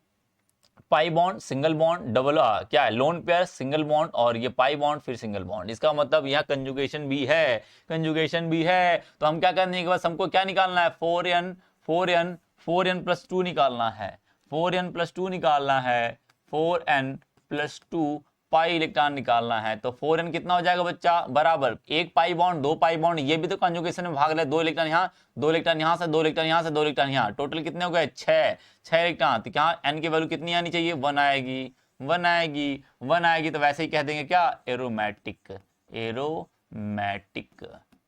pi bond single bond double, क्या है, लोन पेयर सिंगल बॉन्ड, और ये पाई बॉन्ड फिर सिंगल बॉन्ड, इसका मतलब यहाँ कंजुगेशन भी है, कंजुगेशन भी है। तो हम क्या करने के बाद हमको क्या निकालना है, 4n+2 निकालना है, 4n+2 निकालना है, 4n+2 पाई इलेक्ट्रॉन निकालना है। तो 4n कितना हो जाएगा बच्चा, बराबर 1 पाई बॉन्ड 2 पाई बॉन्ड, ये भी तो कंजुगेशन में भाग ले, 2 इलेक्ट्रॉन यहाँ, 2 इलेक्ट्रॉन यहाँ से, 2 इलेक्ट्रॉन यहाँ से, 2 इलेक्ट्रॉन यहाँ, टोटल कितने हो गए, 6 इलेक्ट्रॉन। तो क्या n की वैल्यू कितनी आनी चाहिए, 1 आएगी, 1 आएगी, 1 आएगी। तो वैसे ही कह देंगे क्या, एरोमेटिक, एरोमेटिक,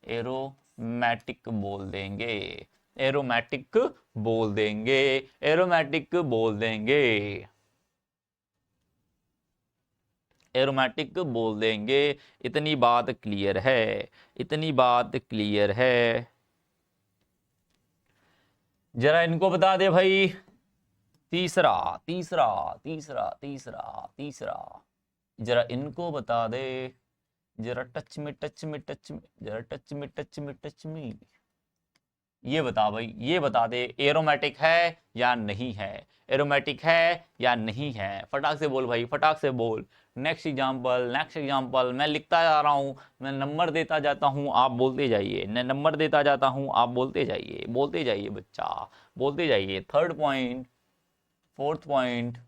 एरोमेटिक बोल देंगे, एरोमेटिक बोल देंगे, एरोमेटिक बोल देंगे, एरोमेटिक बोल देंगे। इतनी बात क्लियर है, इतनी बात क्लियर है। जरा इनको बता दे भाई, तीसरा तीसरा तीसरा तीसरा तीसरा, जरा इनको बता दे, जरा टच में टच में टच में, जरा टच में टच में टच में, ये बता भाई, ये बता दे एरोमेटिक है या नहीं है, एरोमेटिक है या नहीं है, फटाक से बोल भाई, फटाक से बोल। नेक्स्ट एग्जांपल, नेक्स्ट एग्जांपल, मैं लिखता जा रहा हूं, मैं नंबर देता जाता हूं, आप बोलते जाइए, मैं नंबर देता जाता हूं, आप बोलते जाइए, बोलते जाइए बच्चा, बोलते जाइए। 3rd पॉइंट, 4th पॉइंट,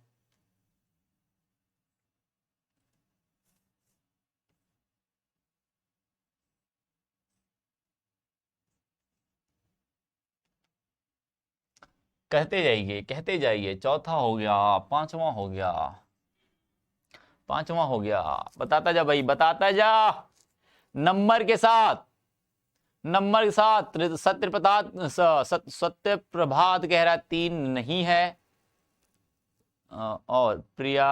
कहते जाइए, कहते जाइए। 4था हो गया, 5वां हो गया, 5वां हो गया, बताता जा भाई, बताता जा, नंबर के साथ, नंबर के साथ। सत्य प्रभात कह रहा 3 नहीं है, और प्रिया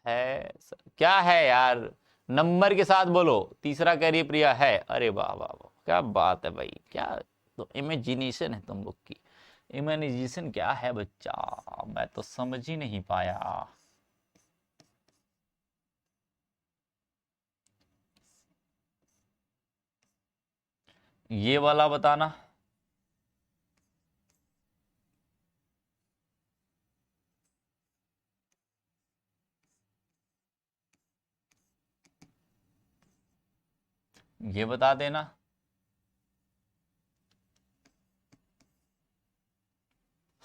है, क्या है यार, नंबर के साथ बोलो। तीसरा कह रही है प्रिया है, अरे वाह वाह वाह, क्या बात है भाई, क्या तो इमेजिनेशन है तुम लोग की, इमेजिनेशन क्या है बच्चा, मैं तो समझ ही नहीं पाया। ये वाला बताना, ये बता देना।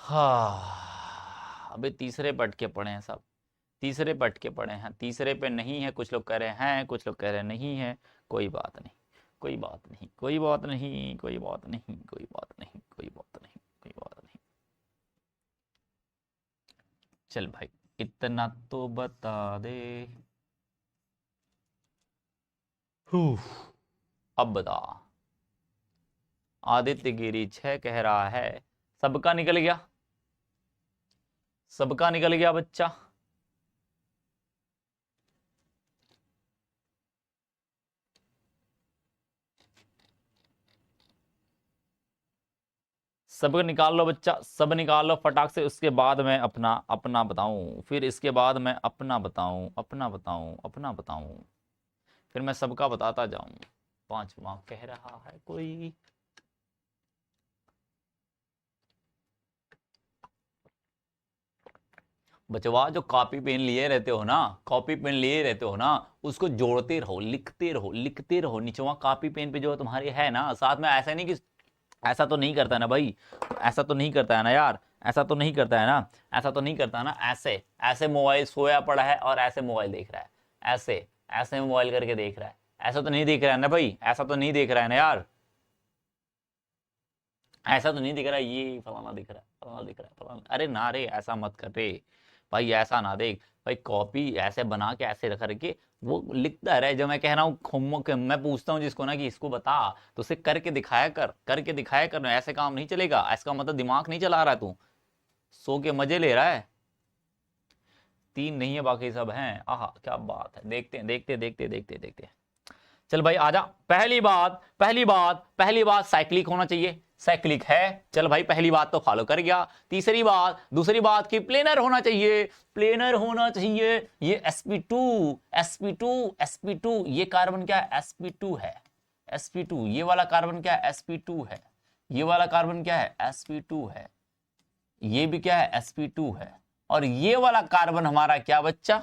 हाँ, अबे तीसरे पट के पढ़े हैं सब, तीसरे पट के पढ़े हैं, तीसरे पे नहीं है, कुछ लोग कह रहे हैं, कुछ लोग कह रहे नहीं है, कोई बात नहीं, कोई बात नहीं, कोई बात नहीं, कोई बात नहीं, कोई बात नहीं, कोई बात नहीं, कोई बात नहीं। चल भाई, इतना तो बता दे। अब बता, आदित्य गिरी 6 कह रहा है, सबका निकल गया, सबका निकल गया बच्चा, सब निकाल लो बच्चा, सब निकाल लो फटाक से। उसके बाद मैं अपना अपना बताऊं, फिर इसके बाद मैं अपना बताऊं, अपना बताऊं, अपना बताऊं, फिर मैं सबका बताता जाऊं। 5वां कह रहा है कोई, बचवा जो कॉपी पेन लिए रहते हो ना, कॉपी पेन लिए रहते हो ना, उसको जोड़ते रहो, लिखते रहो, लिखते रहो। निचवा कॉपी पेन पे जो तुम्हारे है ना, साथ में ऐसा नहीं कि ऐसा तो नहीं करता है ना भाई, ऐसा तो नहीं करता है ना यार, ऐसा तो नहीं करता है ना, ऐसा तो नहीं करता ना, ऐसे ऐसे मोबाइल सोया पड़ा है और ऐसे मोबाइल देख रहा है, ऐसे ऐसे मोबाइल करके देख रहा है, ऐसा तो नहीं देख रहा है ना भाई, ऐसा तो नहीं देख रहा है ना यार, ऐसा तो नहीं दिख रहा है, ये फलाना दिख रहा है, फलाना दिख रहा है, फलाना, अरे ना रे, ऐसा मत कर रे भाई, ऐसा ना देख भाई, कॉपी ऐसे बना के ऐसे रख के वो लिखता रहे। जब मैं कह रहा हूँ होमवर्क, मैं पूछता हूँ जिसको ना कि इसको बता, तो उसे करके दिखाया कर, करके दिखाया कर, ऐसे काम नहीं चलेगा, इसका मतलब दिमाग नहीं चला रहा है तू, सो के मजे ले रहा है। 3 नहीं है, बाकी सब हैं, आहा क्या बात है, देखते हैं देखते देखते देखते देखते। चल भाई आजा, पहली बात पहली बात पहली बात साइक्लिक होना चाहिए, साइक्लिक है, चल भाई पहली बात तो फॉलो कर गया। तीसरी बात, दूसरी बात की प्लेनर होना चाहिए, प्लेनर होना चाहिए। ये sp2 sp2 sp2, ये कार्बन क्या है, sp2 है, sp2, ये वाला कार्बन क्या है, sp2 है, ये वाला कार्बन क्या है, sp2 है, ये भी क्या है, sp2 है, और ये वाला कार्बन हमारा क्या बच्चा,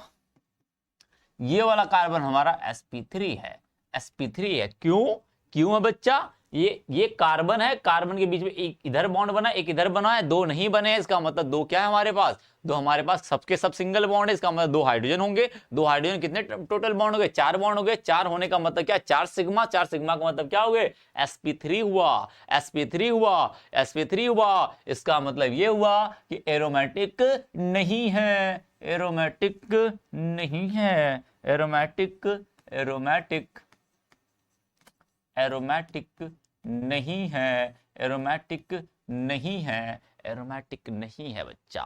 ये वाला कार्बन हमारा sp3 है, sp3 है। क्यों, क्यों है बच्चा, ये कार्बन है, कार्बन के बीच में एक इधर बॉन्ड बना, एक इधर बना है, दो नहीं बने हैं, इसका मतलब दो क्या है हमारे पास, दो हमारे पास सबके सब सिंगल बॉन्ड है, इसका मतलब दो हाइड्रोजन होंगे, दो हाइड्रोजन कितने टोटल बॉन्ड हो गए, 4 बॉन्ड हो गए, 4 होने का मतलब क्या, 4 सिग्मा, 4 सिग्मा का मतलब क्या हो गए, sp3 हुआ, sp3 हुआ, sp3 हुआ, इसका मतलब ये हुआ कि एरोमेटिक नहीं है, एरोमेटिक नहीं है, एरोमेटिक, एरोमेटिक, एरोमेटिक नहीं है, एरोमेटिक नहीं है, एरोमेटिक नहीं है बच्चा।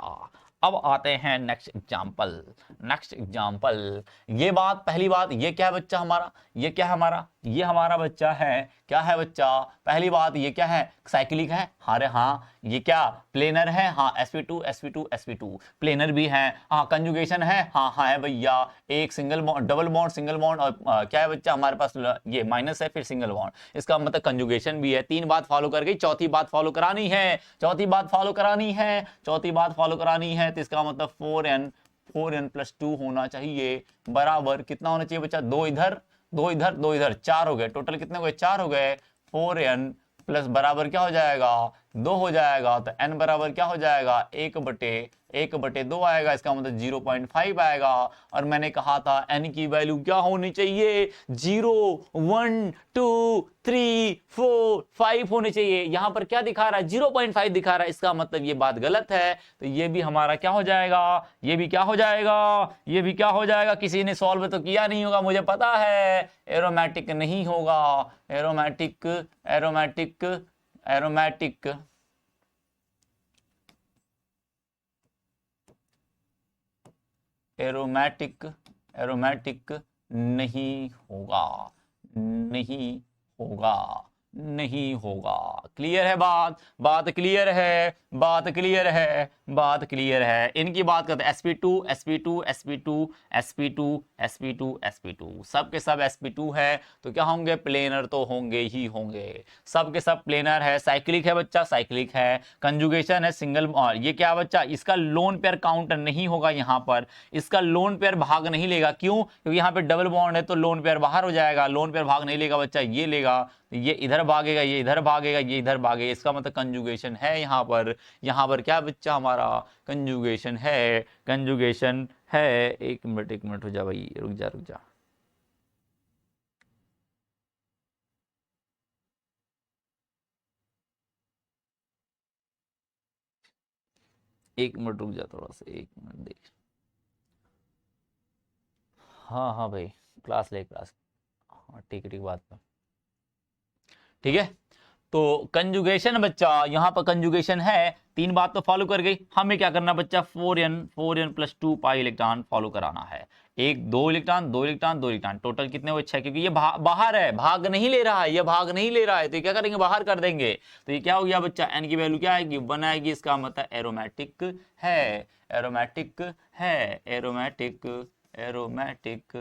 अब आते हैं नेक्स्ट एग्जांपल, नेक्स्ट एग्जांपल। ये बात पहली बात, ये क्या है बच्चा हमारा, ये क्या है हमारा, ये हमारा बच्चा है, क्या है बच्चा, पहली बात ये क्या है, साइक्लिक है, अरे हाँ, ये क्या प्लेनर है, हाँ sp2 sp2 sp2 प्लेनर भी है, हाँ कंजुगेशन है, हाँ हाँ है भैया, एक single bond, double bond, single bond, और क्या है बच्चा हमारे पास, ये माइनस है फिर सिंगल बॉन्ड, इसका मतलब कंजुगेशन भी है। 3 बात फॉलो कर गई, चौथी बात फॉलो करानी है, चौथी बात फॉलो करानी है, चौथी बात फॉलो करानी है, तो इसका मतलब 4n+2 होना चाहिए, बराबर कितना होना चाहिए बच्चा, 2 इधर 2 इधर 2 इधर, 4 हो गए, टोटल कितने हो गए, 4 हो गए, 4n प्लस बराबर क्या हो जाएगा, 2 हो जाएगा, तो n बराबर क्या हो जाएगा, 1/2 आएगा, इसका मतलब 0.5 आएगा। और मैंने कहा था n की वैल्यू क्या होनी चाहिए, 0 1 2 3 4 5 होने चाहिए, यहां पर क्या दिखा रहा है, 0.5 दिखा रहा है, इसका मतलब ये बात गलत है, तो ये भी हमारा क्या हो जाएगा, ये भी क्या हो जाएगा, ये भी क्या हो जाएगा, किसी ने सॉल्व तो किया नहीं होगा मुझे पता है, एरोमेटिक नहीं होगा, aromatic, aromatic, aromatic, aromatic, aromatic नहीं होगा, नहीं होगा, नहीं होगा। क्लियर है बात, बात क्लियर है, बात क्लियर है, बात क्लियर है। इनकी बात करते हैं sp2 sp2 sp2 sp2 sp2 sp2, सब के सब sp2 है, तो क्या होंगे, प्लेनर तो होंगे ही होंगे, सब के सब प्लेनर है। साइक्लिक है बच्चा, साइक्लिक है, कंजुगेशन है सिंगल, और ये क्या बच्चा, इसका लोन पेयर काउंट नहीं होगा, यहां पर इसका लोन पेयर भाग नहीं लेगा, क्यों, क्योंकि यहाँ पे डबल बॉन्ड है, तो लोन पेयर बाहर हो जाएगा, लोन पेयर भाग नहीं लेगा बच्चा, ये लेगा, ये इधर भागेगा, ये इधर भागेगा, ये इधर भागेगा, इसका मतलब कंजुगेशन है यहां पर, यहां पर क्या बच्चा हमारा, कंजुगेशन है, कंजुगेशन है। एक मिनट हो जा भाई, रुक जा रुक जा, एक मिनट रुक जा, थोड़ा सा 1 मिनट देख, हाँ हाँ भाई, क्लास ले क्लास, हाँ ठीक है, ठीक बात कर, ठीक है। तो कंजुगेशन बच्चा, यहां पर कंजुगेशन है, 3 बात तो फॉलो कर गई, हमें क्या करना बच्चा, 4n+2 पाई इलेक्ट्रॉन फॉलो कराना है, एक 2 इलेक्ट्रॉन 2 इलेक्ट्रॉन 2 इलेक्ट्रॉन, टोटल कितने हुए 6, क्योंकि ये बाहर है, भाग नहीं ले रहा है, ये भाग नहीं ले रहा है, तो ये क्या करेंगे, बाहर कर देंगे, तो ये क्या हो गया बच्चा, n की वैल्यू क्या आएगी, 1 आएगी, इसका मतलब एरोमेटिक है, एरोमेटिक है, एरोमेटिक, एरोमेटिक,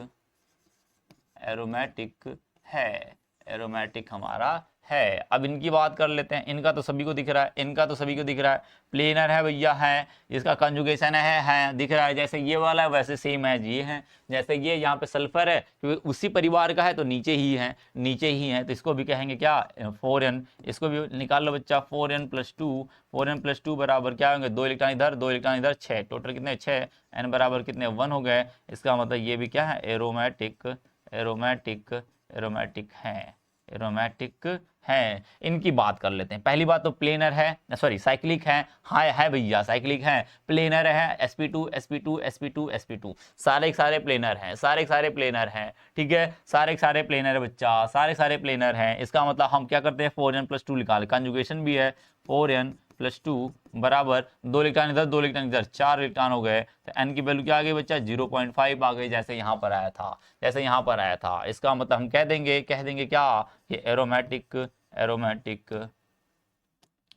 एरोमेटिक है, एरोमेटिक हमारा है। अब इनकी बात कर लेते हैं, इनका तो सभी को दिख रहा है, इनका तो सभी को दिख रहा है, प्लेनर है भैया है, इसका कंजुगेशन है दिख रहा है, जैसे ये वाला है वैसे सेम है ये है, जैसे ये यहाँ पे सल्फर है क्योंकि उसी परिवार का है तो नीचे ही है, नीचे ही है, तो इसको भी कहेंगे क्या 4n, इसको भी निकाल लो बच्चा 4n+2 बराबर क्या होंगे 2 इलेक्ट्रॉन इधर 2 इलेक्ट्रॉन इधर 6, टोटल कितने 6, n बराबर कितने 1 हो गए। इसका मतलब ये भी क्या है एरोमेटिक, एरोमेटिक, एरोमेटिक है। इनकी बात कर लेते हैं। पहली बात तो प्लेनर है, सॉरी साइक्लिक है भैया साइक्लिक है, प्लेनर है sp2 sp2 sp2 sp2, सारे प्लेनर हैं, सारे प्लेनर हैं, ठीक है, सारे प्लेनर है बच्चा, सारे प्लेनर हैं। इसका मतलब हम क्या करते हैं 4n+2 निकाल, कंजुगेशन भी है 4n+2 बराबर 2 इलेक्ट्रॉन इधर 2 इलेक्ट्रॉन इधर 4 इलेक्ट्रॉन हो गए, तो n की वैल्यू क्या आ गई बच्चा 0.5 आ गई, जैसे यहाँ पर आया था, जैसे यहाँ पर आया था। इसका मतलब हम कह देंगे क्या कि एरोमेटिक, एरोमेटिक,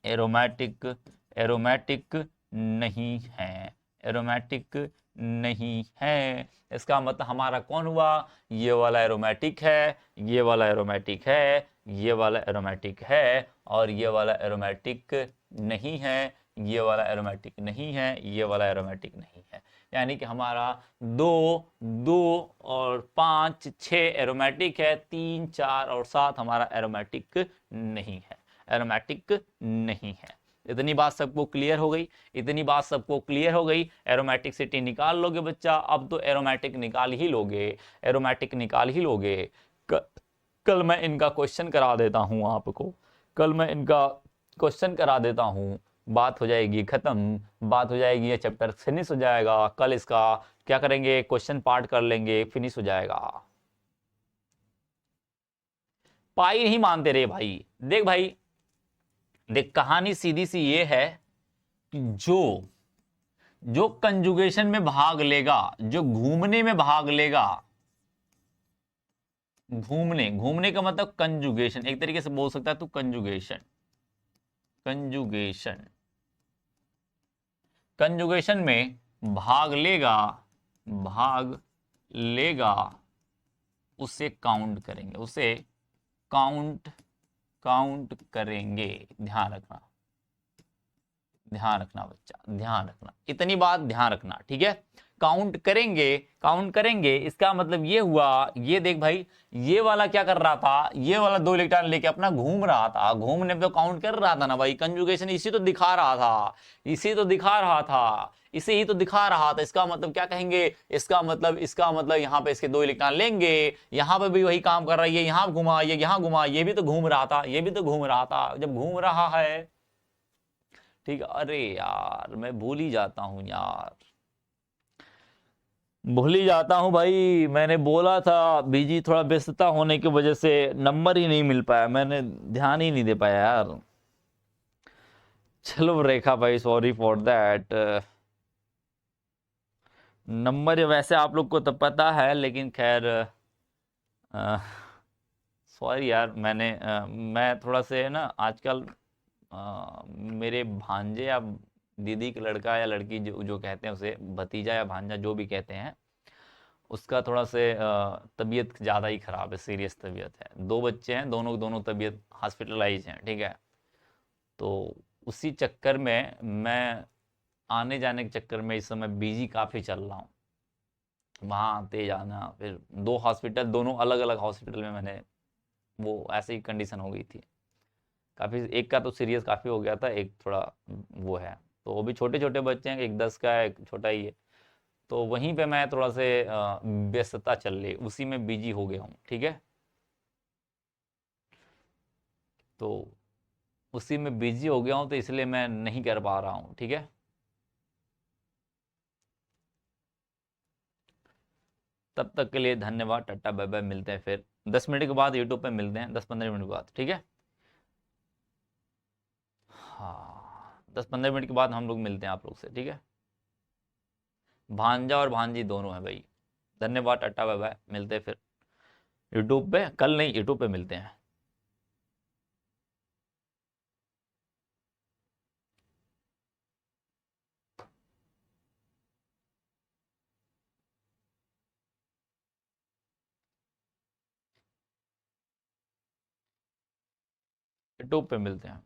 एरोमेटिक, एरोमेटिक नहीं है, एरोमेटिक नहीं है। इसका मतलब हमारा कौन हुआ, ये वाला एरोमेटिक है, ये वाला एरोमेटिक है, ये वाला एरोमेटिक है, और ये वाला एरोमेटिक नहीं है, ये वाला एरोमेटिक नहीं है, ये वाला एरोमेटिक नहीं है। यानी कि हमारा 2 2 और 5 6 एरोमेटिक है, 3 4 और 7 हमारा एरोमेटिक नहीं है, एरोमेटिक नहीं है। इतनी बात सबको क्लियर हो गई, इतनी बात सबको क्लियर हो गई। एरोमेटिसिटी निकाल लोगे बच्चा, अब तो एरोमेटिक निकाल ही लोगे, एरोमेटिक निकाल ही लोगे। कल मैं इनका क्वेश्चन करा देता हूं आपको, कल मैं इनका क्वेश्चन करा देता हूं, बात हो जाएगी खत्म, बात हो जाएगी, ये चैप्टर फिनिश हो जाएगा। कल इसका क्या करेंगे क्वेश्चन पार्ट कर लेंगे, फिनिश हो जाएगा। पाई नहीं मानते रे भाई, देख भाई देख कहानी सीधी सी ये है कि जो कंजुगेशन में भाग लेगा, जो घूमने में भाग लेगा, घूमने का मतलब कंजुगेशन, एक तरीके से बोल सकता है तू कंजुगेशन, कंजुगेशन, कंजुगेशन में भाग लेगा, भाग लेगा, उसे काउंट करेंगे, उसे काउंट करेंगे। ध्यान रखना, ध्यान रखना बच्चा, ध्यान रखना, इतनी बात ध्यान रखना, ठीक है। काउंट करेंगे, काउंट करेंगे, इसका मतलब ये हुआ, ये देख भाई, ये वाला क्या कर रहा था, ये वाला 2 इलेक्ट्रॉन लेके अपना घूम रहा था, घूमने पे तो काउंट कर रहा था ना भाई, कंजुगेशन इसी तो दिखा रहा था, इसी तो दिखा रहा था, इसे ही तो दिखा रहा था। इसका मतलब क्या कहेंगे, इसका मतलब यहाँ पे इसके 2 इलेक्ट्रॉन लेंगे, यहाँ पे भी वही काम कर रहा है, ये यहाँ घुमा, ये यहाँ घुमा, ये भी तो घूम रहा था, ये भी तो घूम रहा था, जब घूम रहा है, ठीक है। अरे यार मैं भूल ही जाता हूं यार, भूल ही जाता हूं भाई, मैंने बोला था बिजी, थोड़ा व्यस्तता होने की वजह से नंबर ही नहीं मिल पाया, मैंने ध्यान ही नहीं दे पाया यार। चलो रेखा भाई सॉरी फॉर दैट, नंबर वैसे आप लोग को तो पता है, लेकिन खैर सॉरी यार, मैं थोड़ा से ना आजकल मेरे भांजे या दीदी का लड़का या लड़की जो जो कहते हैं उसे, भतीजा या भांजा जो भी कहते हैं, उसका थोड़ा से तबीयत ज़्यादा ही ख़राब है, सीरियस तबीयत है, 2 बच्चे हैं, दोनों तबीयत हॉस्पिटलाइज हैं, ठीक है। तो उसी चक्कर में मैं आने जाने के चक्कर में इस समय बिजी काफ़ी चल रहा हूँ, वहाँ आते जाना, फिर 2 हॉस्पिटल, दोनों अलग अलग हॉस्पिटल में मैंने, वो ऐसी कंडीशन हो गई थी काफ़ी, एक का तो सीरियस काफ़ी हो गया था, एक थोड़ा वो है, तो वो भी छोटे छोटे बच्चे हैं, एक 10 का है, एक छोटा ही है, तो वहीं पे मैं थोड़ा से व्यस्तता चल रही, उसी में बिजी हो गया हूँ, ठीक है। तो उसी में बिजी हो गया हूँ, तो इसलिए मैं नहीं कर पा रहा हूँ, ठीक है। तब तक के लिए धन्यवाद, टाटा बाय बाय, मिलते हैं फिर 10 मिनट के बाद यूट्यूब पे मिलते हैं, 10-15 मिनट के बाद, ठीक है। हाँ 10-15 मिनट के बाद हम लोग मिलते हैं आप लोग से, ठीक है। भांजा और भांजी दोनों हैं भाई। धन्यवाद, टाटा बाय बाय, मिलते हैं फिर यूट्यूब पे, कल नहीं यूट्यूब पे मिलते हैं। यूट्यूब पे मिलते हैं।